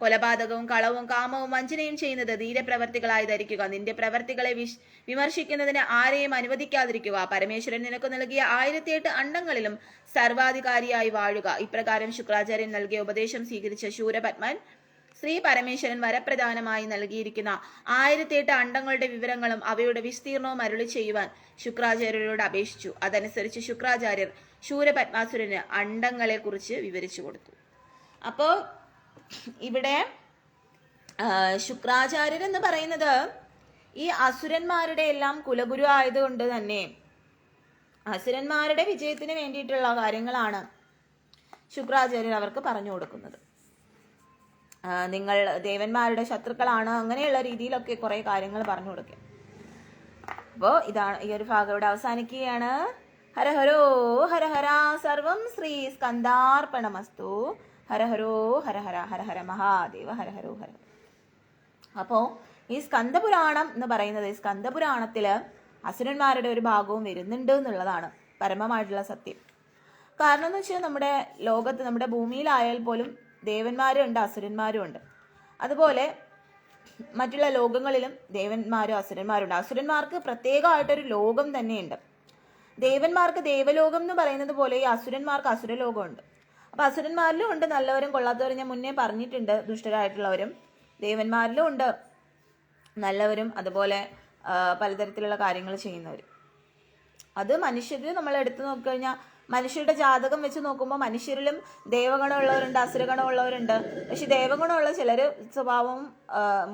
കൊലപാതകവും കളവും കാമവും വഞ്ചനയും ചെയ്യുന്നത് ധീരപ്രവർത്തികളായി ധരിക്കുക, നിന്റെ പ്രവർത്തികളെ വിമർശിക്കുന്നതിന് ആരെയും അനുവദിക്കാതിരിക്കുക, പരമേശ്വരൻ നിനക്ക് നൽകിയ 1008 അണ്ടങ്ങളിലും സർവാധികാരിയായി വാഴുക. ഇപ്രകാരം ശുക്രാചാര്യൻ നൽകിയ ഉപദേശം സ്വീകരിച്ച ശൂരപത്മൻ ശ്രീ പരമേശ്വരൻ വരപ്രധാനമായി നൽകിയിരിക്കുന്ന 1008 അണ്ടങ്ങളുടെ വിവരങ്ങളും അവയുടെ വിസ്തീർണവും അരുളി ചെയ്യുവാൻ ശുക്രാചാര്യരോട് അപേക്ഷിച്ചു. അതനുസരിച്ച് ശുക്രാചാര്യർ ശൂരപത്മാസുരന് അണ്ടങ്ങളെ കുറിച്ച് വിവരിച്ചു കൊടുത്തു. അപ്പോ ഇവിടെ ശുക്രാചാര്യർ എന്ന് പറയുന്നത് ഈ അസുരന്മാരുടെ എല്ലാം കുലഗുരു ആയതുകൊണ്ട് തന്നെ അസുരന്മാരുടെ വിജയത്തിന് വേണ്ടിയിട്ടുള്ള കാര്യങ്ങളാണ് ശുക്രാചാര്യർ അവർക്ക് പറഞ്ഞു കൊടുക്കുന്നത്. നിങ്ങൾ ദേവന്മാരുടെ ശത്രുക്കളാണ്, അങ്ങനെയുള്ള രീതിയിലൊക്കെ കുറെ കാര്യങ്ങൾ പറഞ്ഞു കൊടുക്കുക. അപ്പോൾ ഇതാണ് ഈ ഒരു ഭാഗം ഇവിടെ അവസാനിക്കുകയാണ്. ഹരഹരോ ഹരഹര സർവം ശ്രീ സ്കന്ദാർപ്പണമസ്തു. ഹരഹരോ ഹരഹര ഹരഹര മഹാദേവ ഹരഹരോ ഹര. അപ്പോ ഈ സ്കന്ദപുരാണം എന്ന് പറയുന്നത്, ഈ സ്കന്ദപുരാണത്തില് അസുരന്മാരുടെ ഒരു ഭാഗവും വരുന്നുണ്ട് എന്നുള്ളതാണ് പരമമായിട്ടുള്ള സത്യം. കാരണം എന്ന് വെച്ചാൽ നമ്മുടെ ലോകത്ത്, നമ്മുടെ ഭൂമിയിലായാൽ പോലും ദേവന്മാരും ഉണ്ട്, അസുരന്മാരും ഉണ്ട്. അതുപോലെ മറ്റുള്ള ലോകങ്ങളിലും ദേവന്മാരും അസുരന്മാരും ഉണ്ട്. അസുരന്മാർക്ക് പ്രത്യേകമായിട്ടൊരു ലോകം തന്നെയുണ്ട്. ദേവന്മാർക്ക് ദേവലോകം എന്ന് പറയുന്നത് പോലെ ഈ അസുരന്മാർക്ക് അസുരലോകമുണ്ട്. അപ്പൊ അസുരന്മാരിലും ഉണ്ട് നല്ലവരും കൊള്ളാത്തവരും. ഞാൻ മുന്നേ പറഞ്ഞിട്ടുണ്ട്, ദുഷ്ടരായിട്ടുള്ളവരും. ദേവന്മാരിലും ഉണ്ട് നല്ലവരും, അതുപോലെ പലതരത്തിലുള്ള കാര്യങ്ങൾ ചെയ്യുന്നവരും. അത് മനുഷ്യരിൽ നമ്മൾ എടുത്തു നോക്കിക്കഴിഞ്ഞാൽ മനുഷ്യരുടെ ജാതകം വെച്ച് നോക്കുമ്പോൾ മനുഷ്യരിലും ദേവഗുണമുള്ളവരുണ്ട്, അസുരഗുണമുള്ളവരുണ്ട്. പക്ഷെ ദേവഗുണമുള്ള ചിലര് സ്വഭാവം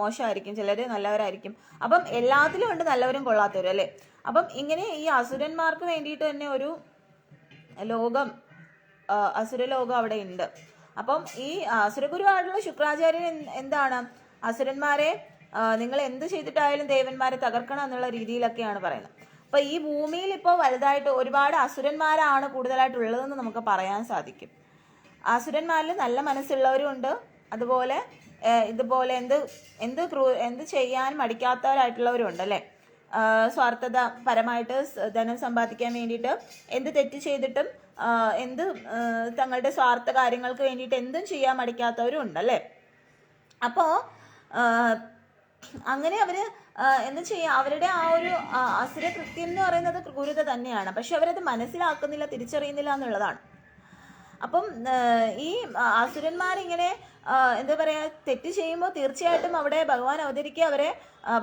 മോശമായിരിക്കും, ചിലര് നല്ലവരായിരിക്കും. അപ്പം എല്ലാത്തിലും ഉണ്ട് നല്ലവരും കൊള്ളാത്തവരും, അല്ലെ? അപ്പം ഇങ്ങനെ ഈ അസുരന്മാർക്ക് വേണ്ടിയിട്ട് തന്നെ ഒരു ലോകം, അസുരലോകം അവിടെ ഉണ്ട്. അപ്പം ഈ അസുരഗുരുവായിട്ടുള്ള ശുക്രാചാര്യൻ എന്താണ്, അസുരന്മാരെ നിങ്ങൾ എന്ത് ചെയ്തിട്ടായാലും ദേവന്മാരെ തകർക്കണം എന്നുള്ള രീതിയിലൊക്കെയാണ് പറയുന്നത്. അപ്പൊ ഈ ഭൂമിയിൽ ഇപ്പോൾ വലുതായിട്ട് ഒരുപാട് അസുരന്മാരാണ് കൂടുതലായിട്ടുള്ളതെന്ന് നമുക്ക് പറയാൻ സാധിക്കും. അസുരന്മാരിൽ നല്ല മനസ്സുള്ളവരും ഉണ്ട്, അതുപോലെ ഇതുപോലെ എന്ത് ചെയ്യാൻ മടിക്കാത്തവരായിട്ടുള്ളവരും ഉണ്ട്, അല്ലെ? സ്വാർത്ഥത പരമായിട്ട് ധനം സമ്പാദിക്കാൻ വേണ്ടിയിട്ട് എന്ത് തെറ്റ് ചെയ്തിട്ടും തങ്ങളുടെ സ്വാർത്ഥ കാര്യങ്ങൾക്ക് വേണ്ടിയിട്ട് എന്തും ചെയ്യാൻ മടിക്കാത്തവരും ഉണ്ട്, അല്ലെ? അപ്പോ അങ്ങനെ അവര് എന്താ ചെയ്യാ, അവരുടെ ആ ഒരു അസുര കൃത്യം എന്ന് പറയുന്നത് ക്രൂരത തന്നെയാണ്. പക്ഷെ അവരത് മനസ്സിലാക്കുന്നില്ല, തിരിച്ചറിയുന്നില്ല എന്നുള്ളതാണ്. അപ്പം ഈ അസുരന്മാരിങ്ങനെ എന്താ പറയാ, തെറ്റ് ചെയ്യുമ്പോൾ തീർച്ചയായിട്ടും അവിടെ ഭഗവാൻ അവതരിക്കുക അവരെ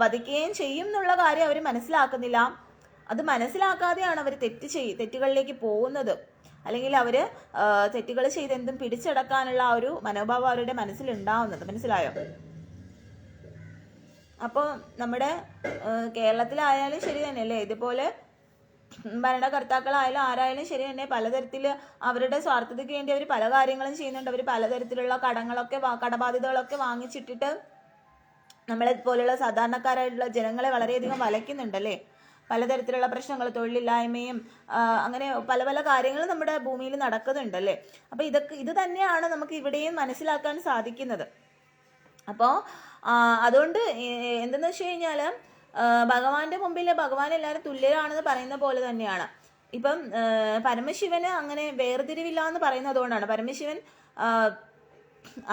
വധിക്കുകയും ചെയ്യും എന്നുള്ള കാര്യം അവർ മനസ്സിലാക്കുന്നില്ല. അത് മനസ്സിലാക്കാതെയാണ് അവർ തെറ്റുകളിലേക്ക് പോകുന്നത്. അല്ലെങ്കിൽ അവര് തെറ്റുകൾ ചെയ്ത് എന്തും പിടിച്ചടക്കാനുള്ള ആ ഒരു മനോഭാവം അവരുടെ മനസ്സിലുണ്ടാവുന്നത്. മനസ്സിലായോ? അപ്പോൾ നമ്മുടെ കേരളത്തിലായാലും ശരി തന്നെയല്ലേ, ഇതുപോലെ ഭരണകർത്താക്കളായാലും ആരായാലും ശരി തന്നെ പലതരത്തിൽ അവരുടെ സ്വാർത്ഥതയ്ക്ക് വേണ്ടി അവർ പല കാര്യങ്ങളും ചെയ്യുന്നുണ്ട്. അവർ പലതരത്തിലുള്ള കടബാധ്യതകളൊക്കെ വാങ്ങിച്ചിട്ടിട്ട് നമ്മളെ പോലുള്ള സാധാരണക്കാരായിട്ടുള്ള ജനങ്ങളെ വളരെയധികം വലയ്ക്കുന്നുണ്ടല്ലേ. പലതരത്തിലുള്ള പ്രശ്നങ്ങൾ, തൊഴിലില്ലായ്മയും അങ്ങനെ പല പല കാര്യങ്ങളും നമ്മുടെ ഭൂമിയിൽ നടക്കുന്നുണ്ടല്ലേ. അപ്പൊ ഇത് തന്നെയാണ് നമുക്ക് ഇവിടെയും മനസ്സിലാക്കാൻ സാധിക്കുന്നത്. അപ്പോൾ അതുകൊണ്ട് എന്തെന്ന് വെച്ച് കഴിഞ്ഞാൽ ഭഗവാന്റെ മുമ്പിൽ ഭഗവാൻ എല്ലാവരും തുല്യരാണെന്ന് പറയുന്ന പോലെ തന്നെയാണ്. ഇപ്പം പരമശിവന് അങ്ങനെ വേർതിരിവില്ല എന്ന് പറയുന്നതുകൊണ്ടാണ് പരമശിവൻ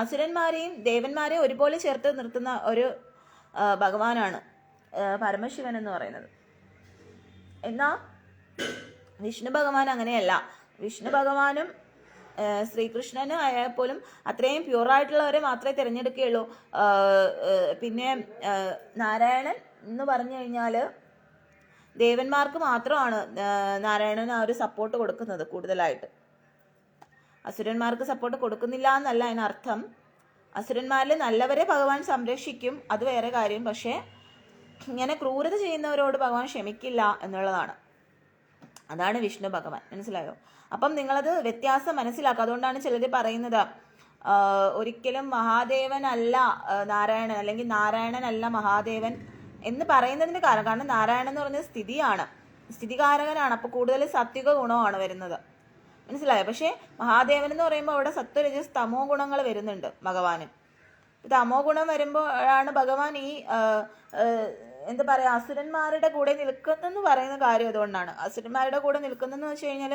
അസുരന്മാരെയും ദേവന്മാരെയും ഒരുപോലെ ചേർത്ത് നിർത്തുന്ന ഒരു ഭഗവാനാണ് പരമശിവൻ എന്ന് പറയുന്നത്. എന്നാ വിഷ്ണു ഭഗവാൻ അങ്ങനെയല്ല. വിഷ്ണു ഭഗവാനും ശ്രീകൃഷ്ണനും ആയാൽ പോലും അത്രയും പ്യൂറായിട്ടുള്ളവരെ മാത്രമേ തിരഞ്ഞെടുക്കുകയുള്ളൂ. പിന്നെ നാരായണൻ എന്ന് പറഞ്ഞു കഴിഞ്ഞാൽ ദേവന്മാർക്ക് മാത്രമാണ് നാരായണൻ ആ ഒരു സപ്പോർട്ട് കൊടുക്കുന്നത് കൂടുതലായിട്ട്. അസുരന്മാർക്ക് സപ്പോർട്ട് കൊടുക്കുന്നില്ല എന്നല്ല അതിനർത്ഥം. അസുരന്മാരിൽ നല്ലവരെ ഭഗവാൻ സംരക്ഷിക്കും, അത് വേറെ കാര്യം. പക്ഷേ ഇങ്ങനെ ക്രൂരത ചെയ്യുന്നവരോട് ഭഗവാൻ ക്ഷമിക്കില്ല എന്നുള്ളതാണ്. അതാണ് വിഷ്ണു ഭഗവാൻ. മനസ്സിലായോ? അപ്പം നിങ്ങളത് വ്യത്യാസം മനസ്സിലാക്കുക. അതുകൊണ്ടാണ് ചിലർ പറയുന്നത് ഒരിക്കലും മഹാദേവനല്ല നാരായണൻ, അല്ലെങ്കിൽ നാരായണനല്ല മഹാദേവൻ എന്ന് പറയുന്നതിന് കാരണം നാരായണൻ എന്ന് പറയുന്നത് സ്ഥിതിയാണ്, സ്ഥിതികാരകനാണ്. അപ്പോൾ കൂടുതൽ സാത്വിക ഗുണമാണ് വരുന്നത്, മനസ്സിലായോ? പക്ഷേ മഹാദേവൻ എന്ന് പറയുമ്പോൾ അവിടെ സത്വരജസ് തമോ ഗുണങ്ങൾ വരുന്നുണ്ട് ഭഗവാന്. തമോ ഗുണം വരുമ്പോഴാണ് ഭഗവാൻ ഈ എന്താ പറയാ അസുരന്മാരുടെ കൂടെ നിൽക്കുന്നെന്ന് പറയുന്ന കാര്യം. അതുകൊണ്ടാണ് അസുരന്മാരുടെ കൂടെ നിൽക്കുന്നെന്ന് വെച്ച് കഴിഞ്ഞാൽ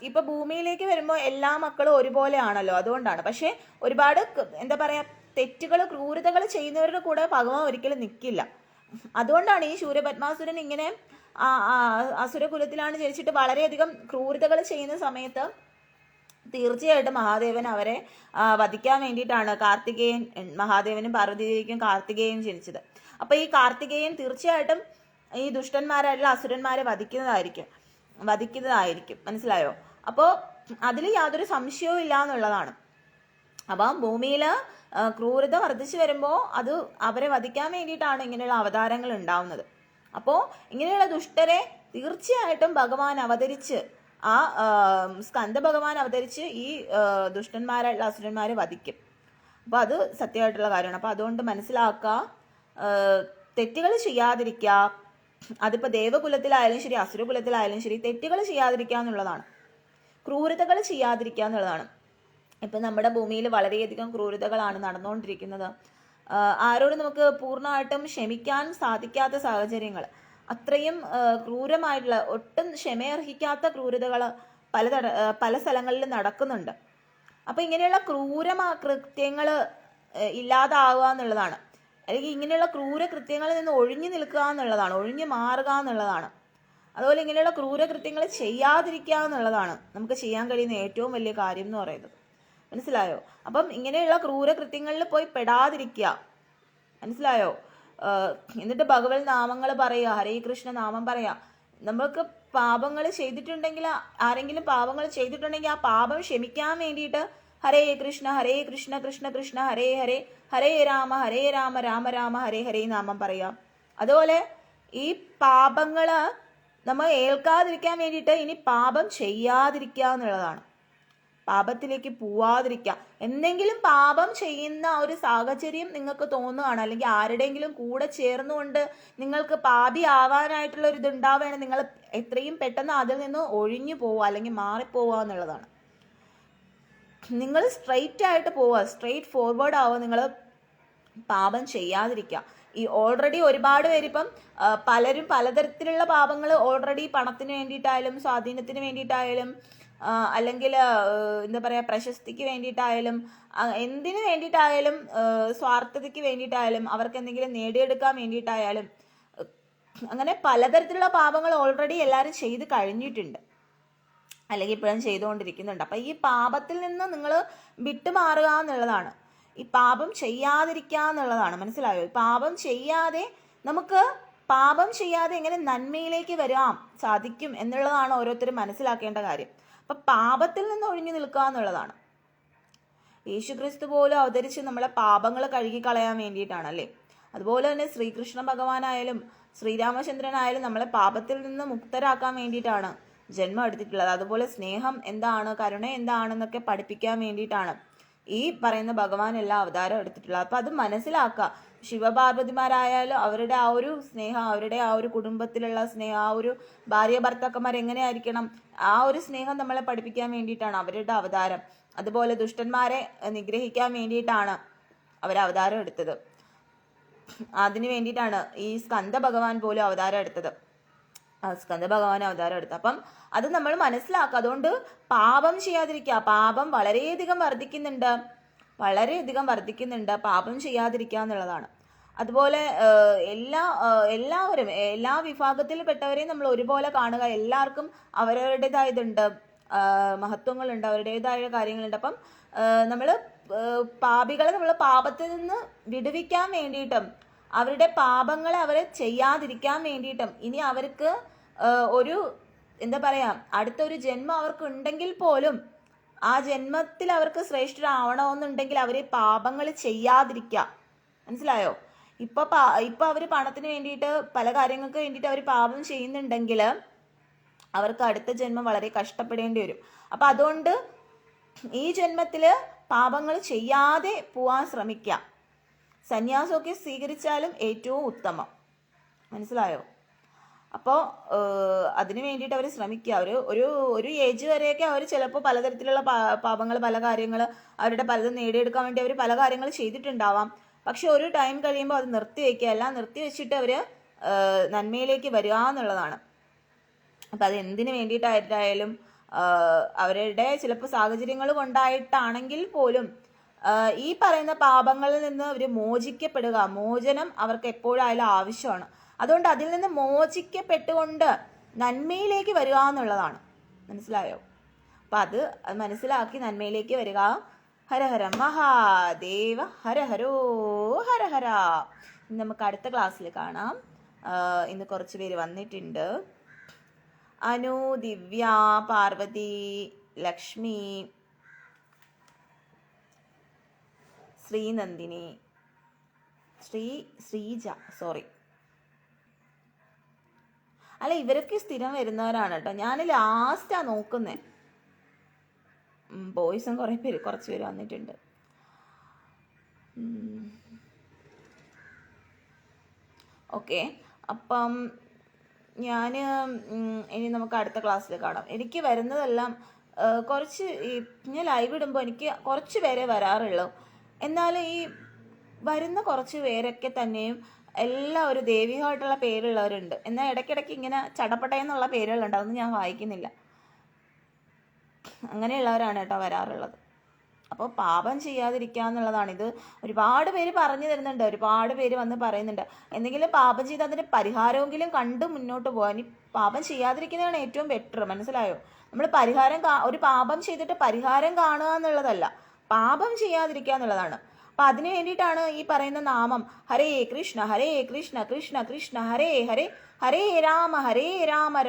ഇപ്പൊ ഭൂമിയിലേക്ക് വരുമ്പോൾ എല്ലാ മക്കളും ഒരുപോലെ ആണല്ലോ, അതുകൊണ്ടാണ്. പക്ഷെ ഒരുപാട് എന്താ പറയാ തെറ്റുകൾ ക്രൂരതകൾ ചെയ്യുന്നവരുടെ കൂടെ ഭഗവാൻ ഒരിക്കലും നിൽക്കില്ല. അതുകൊണ്ടാണ് ഈ ശൂരപത്മാസുരൻ ഇങ്ങനെ അസുരകുലത്തിലാണ് ജനിച്ചിട്ട് വളരെയധികം ക്രൂരതകൾ ചെയ്യുന്ന സമയത്ത് തീർച്ചയായിട്ടും മഹാദേവൻ അവരെ വധിക്കാൻ വേണ്ടിയിട്ടാണ് കാർത്തികേയൻ, മഹാദേവനും പാർവതീദേവിക്കും കാർത്തികേയൻ ജനിച്ചത്. അപ്പൊ ഈ കാർത്തികേയൻ തീർച്ചയായിട്ടും ഈ ദുഷ്ടന്മാരായിട്ടുള്ള അസുരന്മാരെ വധിക്കുന്നതായിരിക്കും, മനസ്സിലായോ? അപ്പോൾ അതിൽ യാതൊരു സംശയവും ഇല്ല എന്നുള്ളതാണ്. അപ്പം ഭൂമിയിൽ ക്രൂരത വർദ്ധിച്ചു വരുമ്പോൾ അത് അവരെ വധിക്കാൻ വേണ്ടിയിട്ടാണ് ഇങ്ങനെയുള്ള അവതാരങ്ങൾ ഉണ്ടാവുന്നത്. അപ്പോൾ ഇങ്ങനെയുള്ള ദുഷ്ടരെ തീർച്ചയായിട്ടും ഭഗവാൻ അവതരിച്ച്, ആ സ്കന്ദ ഭഗവാൻ അവതരിച്ച് ഈ ദുഷ്ടന്മാരായിട്ടുള്ള അസുരന്മാരെ വധിക്കും. അപ്പോൾ അത് സത്യമായിട്ടുള്ള കാര്യമാണ്. അപ്പോൾ അതുകൊണ്ട് മനസ്സിലാക്കുക, തെറ്റുകൾ ചെയ്യാതിരിക്കുക. അതിപ്പോൾ ദേവകുലത്തിലായാലും ശരി അസുരകുലത്തിലായാലും ശരി തെറ്റുകൾ ചെയ്യാതിരിക്കുക എന്നുള്ളതാണ്, ക്രൂരതകൾ ചെയ്യാതിരിക്കുക എന്നുള്ളതാണ്. ഇപ്പം നമ്മുടെ ഭൂമിയിൽ വളരെയധികം ക്രൂരതകളാണ് നടന്നുകൊണ്ടിരിക്കുന്നത്. ആരോടും നമുക്ക് പൂർണ്ണമായിട്ടും ക്ഷമിക്കാൻ സാധിക്കാത്ത സാഹചര്യങ്ങൾ, അത്രയും ക്രൂരമായിട്ടുള്ള ഒട്ടും ക്ഷമയർഹിക്കാത്ത ക്രൂരതകൾ പല സ്ഥലങ്ങളിലും നടക്കുന്നുണ്ട്. അപ്പം ഇങ്ങനെയുള്ള കൃത്യങ്ങൾ ഇല്ലാതാവുക എന്നുള്ളതാണ്, അല്ലെങ്കിൽ ഇങ്ങനെയുള്ള ക്രൂരകൃത്യങ്ങളിൽ നിന്ന് ഒഴിഞ്ഞു നിൽക്കുക എന്നുള്ളതാണ്, ഒഴിഞ്ഞു മാറുക എന്നുള്ളതാണ്. അതുപോലെ ഇങ്ങനെയുള്ള ക്രൂരകൃത്യങ്ങൾ ചെയ്യാതിരിക്കുക എന്നുള്ളതാണ് നമുക്ക് ചെയ്യാൻ കഴിയുന്ന ഏറ്റവും വലിയ കാര്യം എന്ന് പറയുന്നത്, മനസ്സിലായോ? അപ്പം ഇങ്ങനെയുള്ള ക്രൂരകൃത്യങ്ങളിൽ പോയി പെടാതിരിക്കുക, മനസ്സിലായോ? എന്നിട്ട് ഭഗവത് നാമങ്ങൾ പറയുക, ഹരേ കൃഷ്ണ നാമം പറയുക. നമുക്ക് പാപങ്ങൾ ചെയ്തിട്ടുണ്ടെങ്കിൽ, ആരെങ്കിലും പാപങ്ങൾ ചെയ്തിട്ടുണ്ടെങ്കിൽ ആ പാപം ക്ഷമിക്കാൻ വേണ്ടിയിട്ട് ഹരേ കൃഷ്ണ കൃഷ്ണ കൃഷ്ണ ഹരേ ഹരേ ഹരേ രാമ രാമ രാമ ഹരേ ഹരേ നാമം പറയാം. അതുപോലെ ഈ പാപങ്ങള് നമ്മൾ ഏൽക്കാതിരിക്കാൻ വേണ്ടിയിട്ട് ഇനി പാപം ചെയ്യാതിരിക്കുക എന്നുള്ളതാണ്, പാപത്തിലേക്ക് പോവാതിരിക്കുക. എന്തെങ്കിലും പാപം ചെയ്യുന്ന ഒരു സാഹചര്യം നിങ്ങൾക്ക് തോന്നുകയാണ്, അല്ലെങ്കിൽ ആരുടെയെങ്കിലും കൂടെ ചേർന്നുകൊണ്ട് നിങ്ങൾക്ക് പാപി ആവാനായിട്ടുള്ള ഒരു ഇതുണ്ടാവുകയാണ്, നിങ്ങൾ എത്രയും പെട്ടെന്ന് അതിൽ നിന്ന് ഒഴിഞ്ഞു പോവുക അല്ലെങ്കിൽ മാറിപ്പോവുക എന്നുള്ളതാണ്. നിങ്ങൾ സ്ട്രെയിറ്റ് ആയിട്ട് പോവുക, സ്ട്രെയിറ്റ് ഫോർവേഡ് ആവുക, നിങ്ങൾ പാപം ചെയ്യാതിരിക്കുക. ഈ ഓൾറെഡി ഒരുപാട് പേരിപ്പം പലരും പലതരത്തിലുള്ള പാപങ്ങൾ ഓൾറെഡി പണത്തിന് വേണ്ടിയിട്ടായാലും സ്വാധീനത്തിന് വേണ്ടിയിട്ടായാലും അല്ലെങ്കിൽ എന്താ പറയുക പ്രശസ്തിക്ക് വേണ്ടിയിട്ടായാലും എന്തിനു വേണ്ടിയിട്ടായാലും സ്വാർത്ഥതയ്ക്ക് വേണ്ടിയിട്ടായാലും അവർക്ക് എന്തെങ്കിലും നേടിയെടുക്കാൻ വേണ്ടിയിട്ടായാലും അങ്ങനെ പലതരത്തിലുള്ള പാപങ്ങൾ ഓൾറെഡി എല്ലാവരും ചെയ്ത് കഴിഞ്ഞിട്ടുണ്ട്, അല്ലെങ്കിൽ ഇപ്പോഴും ചെയ്തുകൊണ്ടിരിക്കുന്നുണ്ട്. അപ്പം ഈ പാപത്തിൽ നിന്ന് നിങ്ങൾ വിട്ടുമാറുക എന്നുള്ളതാണ്, ഈ പാപം ചെയ്യാതിരിക്കുക എന്നുള്ളതാണ്, മനസ്സിലായോ? പാപം ചെയ്യാതെ നമുക്ക് പാപം ചെയ്യാതെ എങ്ങനെ നന്മയിലേക്ക് വരാൻ സാധിക്കും എന്നുള്ളതാണ് ഓരോരുത്തരും മനസ്സിലാക്കേണ്ട കാര്യം. അപ്പം പാപത്തിൽ നിന്ന് ഒഴിഞ്ഞു നിൽക്കുക എന്നുള്ളതാണ്. യേശുക്രിസ്തു പോലും അവതരിച്ച് നമ്മളെ പാപങ്ങൾ കഴുകി കളയാൻ വേണ്ടിയിട്ടാണ്, അല്ലേ? അതുപോലെ തന്നെ ശ്രീകൃഷ്ണ ഭഗവാനായാലും ശ്രീരാമചന്ദ്രനായാലും നമ്മളെ പാപത്തിൽ നിന്ന് മുക്തരാക്കാൻ വേണ്ടിയിട്ടാണ് ജന്മം എടുത്തിട്ടുള്ളത്. അതുപോലെ സ്നേഹം എന്താണ്, കരുണ എന്താണെന്നൊക്കെ പഠിപ്പിക്കാൻ വേണ്ടിയിട്ടാണ് ഈ പറയുന്ന ഭഗവാൻ എല്ലാ അവതാരം എടുത്തിട്ടുള്ളത്. അപ്പം അത് മനസ്സിലാക്കുക. ശിവപാർവതിമാരായാലും അവരുടെ ആ ഒരു സ്നേഹം, അവരുടെ ആ ഒരു കുടുംബത്തിലുള്ള സ്നേഹം, ആ ഒരു ഭാര്യ ഭർത്താക്കന്മാർ എങ്ങനെയായിരിക്കണം, ആ ഒരു സ്നേഹം നമ്മളെ പഠിപ്പിക്കാൻ വേണ്ടിയിട്ടാണ് അവരുടെ അവതാരം. അതുപോലെ ദുഷ്ടന്മാരെ നിഗ്രഹിക്കാൻ വേണ്ടിയിട്ടാണ് അവർ അവതാരം എടുത്തത്. അതിനു വേണ്ടിയിട്ടാണ് ഈ സ്കന്ദ ഭഗവാൻ പോലും അവതാരം എടുത്തത്, സ്കന്ദ ഭഗവാൻ അവതാരം എടുത്തത്. അപ്പം അത് നമ്മൾ മനസ്സിലാക്കുക. അതുകൊണ്ട് പാപം ചെയ്യാതിരിക്കുക. പാപം വളരെയധികം വർദ്ധിക്കുന്നുണ്ട്. പാപം ചെയ്യാതിരിക്കുക എന്നുള്ളതാണ്. അതുപോലെ എല്ലാവരും എല്ലാ വിഭാഗത്തിൽപ്പെട്ടവരെയും നമ്മൾ ഒരുപോലെ കാണുക. എല്ലാവർക്കും അവരവരുടേതായ ഇതുണ്ട്, മഹത്വങ്ങളുണ്ട്, അവരുടേതായ കാര്യങ്ങളുണ്ട്. അപ്പം നമ്മൾ പാപികളെ നമ്മൾ പാപത്തിൽ നിന്ന് വിടുവിക്കാൻ വേണ്ടിയിട്ടും അവരുടെ പാപങ്ങളെ അവരെ ചെയ്യാതിരിക്കാൻ വേണ്ടിയിട്ടും ഇനി അവർക്ക് ഒരു എന്താ പറയാ അടുത്തൊരു ജന്മം അവർക്ക് ഉണ്ടെങ്കിൽ പോലും ആ ജന്മത്തിൽ അവർക്ക് ശ്രേഷ്ഠരാവണമെന്നുണ്ടെങ്കിൽ അവർ പാപങ്ങൾ ചെയ്യാതിരിക്കുക, മനസ്സിലായോ? ഇപ്പൊ അവർ പണത്തിന് വേണ്ടിയിട്ട് പല കാര്യങ്ങൾക്ക് വേണ്ടിയിട്ട് അവർ പാപം ചെയ്യുന്നുണ്ടെങ്കിൽ അവർക്ക് അടുത്ത ജന്മം വളരെ കഷ്ടപ്പെടേണ്ടി വരും. അപ്പൊ അതുകൊണ്ട് ഈ ജന്മത്തിൽ പാപങ്ങൾ ചെയ്യാതെ പോവാൻ ശ്രമിക്കാം. സന്യാസമൊക്കെ സ്വീകരിച്ചാലും ഏറ്റവും ഉത്തമം. മനസ്സിലായോ? അപ്പോൾ അതിന് വേണ്ടിയിട്ട് അവർ ശ്രമിക്കുക. ഒരു ഏജ് വരെയൊക്കെ അവർ ചിലപ്പോൾ പലതരത്തിലുള്ള പാപങ്ങൾ, പല കാര്യങ്ങൾ, അവരുടെ പലതും നേടിയെടുക്കാൻ വേണ്ടി അവർ പല കാര്യങ്ങൾ ചെയ്തിട്ടുണ്ടാവാം. പക്ഷെ ഒരു ടൈം കഴിയുമ്പോൾ അത് നിർത്തിവെക്കുക. എല്ലാം നിർത്തിവെച്ചിട്ട് അവർ നന്മയിലേക്ക് വരിക എന്നുള്ളതാണ്. അപ്പം അത് എന്തിനു വേണ്ടിയിട്ടായിട്ടായാലും അവരുടെ ചിലപ്പോൾ സാഹചര്യങ്ങൾ കൊണ്ടായിട്ടാണെങ്കിൽ പോലും ഈ പറയുന്ന പാപങ്ങളിൽ നിന്ന് അവർ മോചിക്കപ്പെടുക, മോചനം അവർക്ക് എപ്പോഴായാലും ആവശ്യമാണ്. അതുകൊണ്ട് അതിൽ നിന്ന് മോചിക്കപ്പെട്ടുകൊണ്ട് നന്മയിലേക്ക് വരിക എന്നുള്ളതാണ്. മനസ്സിലായോ? അപ്പം അത് മനസ്സിലാക്കി നന്മയിലേക്ക് വരിക. ഹരഹര മഹാദേവ, ഹരഹരോ ഹരഹര. നമുക്ക് അടുത്ത ക്ലാസ്സിൽ കാണാം. ഇന്ന് കുറച്ച് പേര് വന്നിട്ടുണ്ട്. അനു, ദിവ്യ, പാർവതി, ലക്ഷ്മി, ശ്രീനന്ദിനി, ശ്രീജ, സോറി. അല്ല, ഇവരൊക്കെ സ്ഥിരം വരുന്നവരാണ് കേട്ടോ. ഞാൻ ലാസ്റ്റാ നോക്കുന്നേ. ബോയ്സും കുറച്ച് പേര് വന്നിട്ടുണ്ട്. ഓക്കെ, അപ്പം ഞാൻ ഇനി നമുക്ക് അടുത്ത ക്ലാസ്സിൽ കാണാം. എനിക്ക് വരുന്നതെല്ലാം കുറച്ച് ഞാൻ ലൈവ് ഇടുമ്പോൾ എനിക്ക് കുറച്ച് പേരെ വരാറുള്ളൂ. എന്നാൽ ഈ വരുന്ന കുറച്ച് പേരൊക്കെ തന്നെയും എല്ലാം ഒരു ദൈവികമായിട്ടുള്ള പേരുള്ളവരുണ്ട്. എന്നാൽ ഇടയ്ക്കിടയ്ക്ക് ഇങ്ങനെ ചടപ്പട്ടയെന്നുള്ള പേരുകളുണ്ട്, അതൊന്നും ഞാൻ വായിക്കുന്നില്ല. അങ്ങനെയുള്ളവരാണ് കേട്ടോ വരാറുള്ളത്. അപ്പോൾ പാപം ചെയ്യാതിരിക്കുക എന്നുള്ളതാണ്. ഇത് ഒരുപാട് പേര് പറഞ്ഞു തരുന്നുണ്ട്, ഒരുപാട് പേര് വന്ന് പറയുന്നുണ്ട്. എന്തെങ്കിലും പാപം ചെയ്ത് അതിൻ്റെ പരിഹാരമെങ്കിലും കണ്ട് മുന്നോട്ട് പോകാൻ. ഈ പാപം ചെയ്യാതിരിക്കുന്നതാണ് ഏറ്റവും ബെറ്റർ. മനസ്സിലായോ? നമ്മൾ ഒരു പാപം ചെയ്തിട്ട് പരിഹാരം കാണുക എന്നുള്ളതല്ല, പാപം ചെയ്യാതിരിക്കുക എന്നുള്ളതാണ്. അപ്പം അതിനു വേണ്ടിയിട്ടാണ് ഈ പറയുന്ന നാമം ഹരേ കൃഷ്ണ കൃഷ്ണ കൃഷ്ണ ഹരേ ഹരേ, ഹരേ രാമ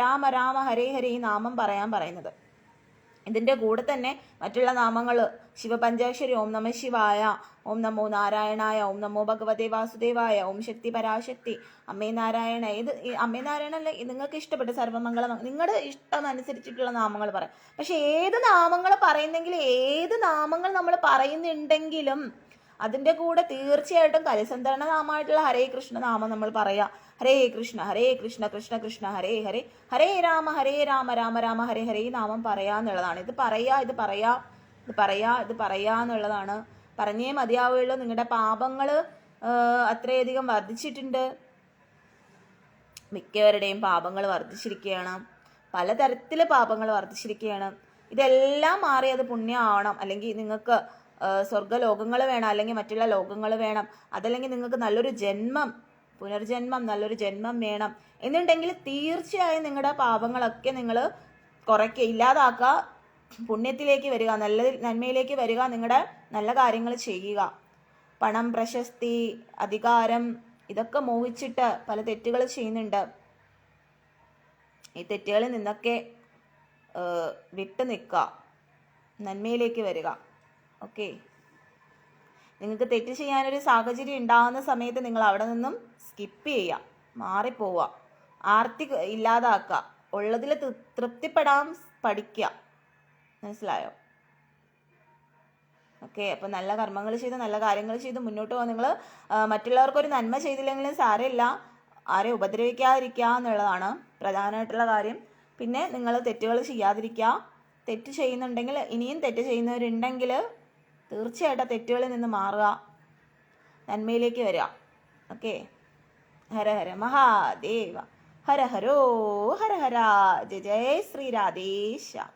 രാമ രാമ ഹരേ ഹരേ ഈ നാമം പറയാൻ പറയുന്നത്. ഇതിൻ്റെ കൂടെ തന്നെ മറ്റുള്ള നാമങ്ങൾ ശിവപഞ്ചാക്ഷരി, ഓം നമ ശിവായ, ഓം നമോ നാരായണായ, ഓം നമോ ഭഗവതേ വാസുദേവായ, ഓം ശക്തി പരാശക്തി, അമ്മേ നാരായണ. അമ്മേ നാരായണ അല്ല, നിങ്ങൾക്ക് ഇഷ്ടപ്പെട്ട സർവമംഗളം, നിങ്ങളുടെ ഇഷ്ടം അനുസരിച്ചിട്ടുള്ള നാമങ്ങൾ പറയാം. പക്ഷെ ഏത് നാമങ്ങൾ നാമങ്ങൾ നമ്മൾ പറയുന്നുണ്ടെങ്കിലും അതിൻ്റെ കൂടെ തീർച്ചയായിട്ടും കലിസന്ധരണ നാമമായിട്ടുള്ള ഹരേ കൃഷ്ണ നാമം നമ്മൾ പറയാം. ഹരേ കൃഷ്ണ കൃഷ്ണ കൃഷ്ണ ഹരേ ഹരേ, ഹരേ രാമ രാമ രാമ ഹരേ ഹരേ നാമം പറയാന്നുള്ളതാണ്. ഇത് പറയാ എന്നുള്ളതാണ്. പറഞ്ഞേ മതിയാവുള്ളൂ. നിങ്ങളുടെ പാപങ്ങൾ അത്രയധികം വർദ്ധിച്ചിട്ടുണ്ട്. മിക്കവരുടെയും പാപങ്ങൾ വർദ്ധിച്ചിരിക്കുകയാണ്. പലതരത്തിൽ പാപങ്ങൾ വർദ്ധിച്ചിരിക്കുകയാണ്. ഇതെല്ലാം മാറി അത് പുണ്യമാവണം. അല്ലെങ്കിൽ നിങ്ങൾക്ക് സ്വർഗ്ഗലോകങ്ങൾ വേണം, അല്ലെങ്കിൽ മറ്റുള്ള ലോകങ്ങൾ വേണം, അതല്ലെങ്കിൽ നിങ്ങൾക്ക് നല്ലൊരു നല്ലൊരു ജന്മം വേണം എന്നുണ്ടെങ്കിൽ തീർച്ചയായും നിങ്ങളുടെ പാപങ്ങളൊക്കെ നിങ്ങൾ ഇല്ലാതാക്കുക, പുണ്യത്തിലേക്ക് വരിക, നന്മയിലേക്ക് വരിക, നിങ്ങളുടെ നല്ല കാര്യങ്ങൾ ചെയ്യുക. പണം, പ്രശസ്തി, അധികാരം ഇതൊക്കെ മോഹിച്ചിട്ട് പല തെറ്റുകൾ ചെയ്യുന്നുണ്ട്. ഈ തെറ്റുകളിൽ നിന്നൊക്കെ വിട്ടു നിൽക്കുക, നന്മയിലേക്ക് വരിക. ഓക്കെ, നിങ്ങൾക്ക് തെറ്റ് ചെയ്യാനൊരു സാഹചര്യം ഉണ്ടാകുന്ന സമയത്ത് നിങ്ങൾ അവിടെ നിന്നും സ്കിപ്പ് ചെയ്യുക, മാറിപ്പോവുക, ആർത്തി ഇല്ലാതാക്കുക, ഉള്ളതിൽ തൃപ്തിപ്പെടാൻ പഠിക്കുക. മനസ്സിലായോ? ഓക്കെ, അപ്പം നല്ല കർമ്മങ്ങൾ ചെയ്ത് നല്ല കാര്യങ്ങൾ ചെയ്ത് മുന്നോട്ട് പോകാൻ. നിങ്ങൾ മറ്റുള്ളവർക്കൊരു നന്മ ചെയ്തില്ലെങ്കിലും സാരമില്ല, ആരെയും ഉപദ്രവിക്കാതിരിക്കുക എന്നുള്ളതാണ് പ്രധാനമായിട്ടുള്ള കാര്യം. പിന്നെ നിങ്ങൾ തെറ്റുകൾ ചെയ്യാതിരിക്കുക. തെറ്റ് ചെയ്യുന്നുണ്ടെങ്കിൽ, ഇനിയും തെറ്റ് ചെയ്യുന്നവരുണ്ടെങ്കിൽ തീർച്ചയായിട്ടും തെറ്റുകളിൽ നിന്ന് മാറുക, നന്മയിലേക്ക് വരിക. ഓക്കെ, ഹര ഹര മഹാദേവ, ഹര ഹരോ ഹര ഹര, ജയ ജയ ശ്രീ രാധേശ്യാം.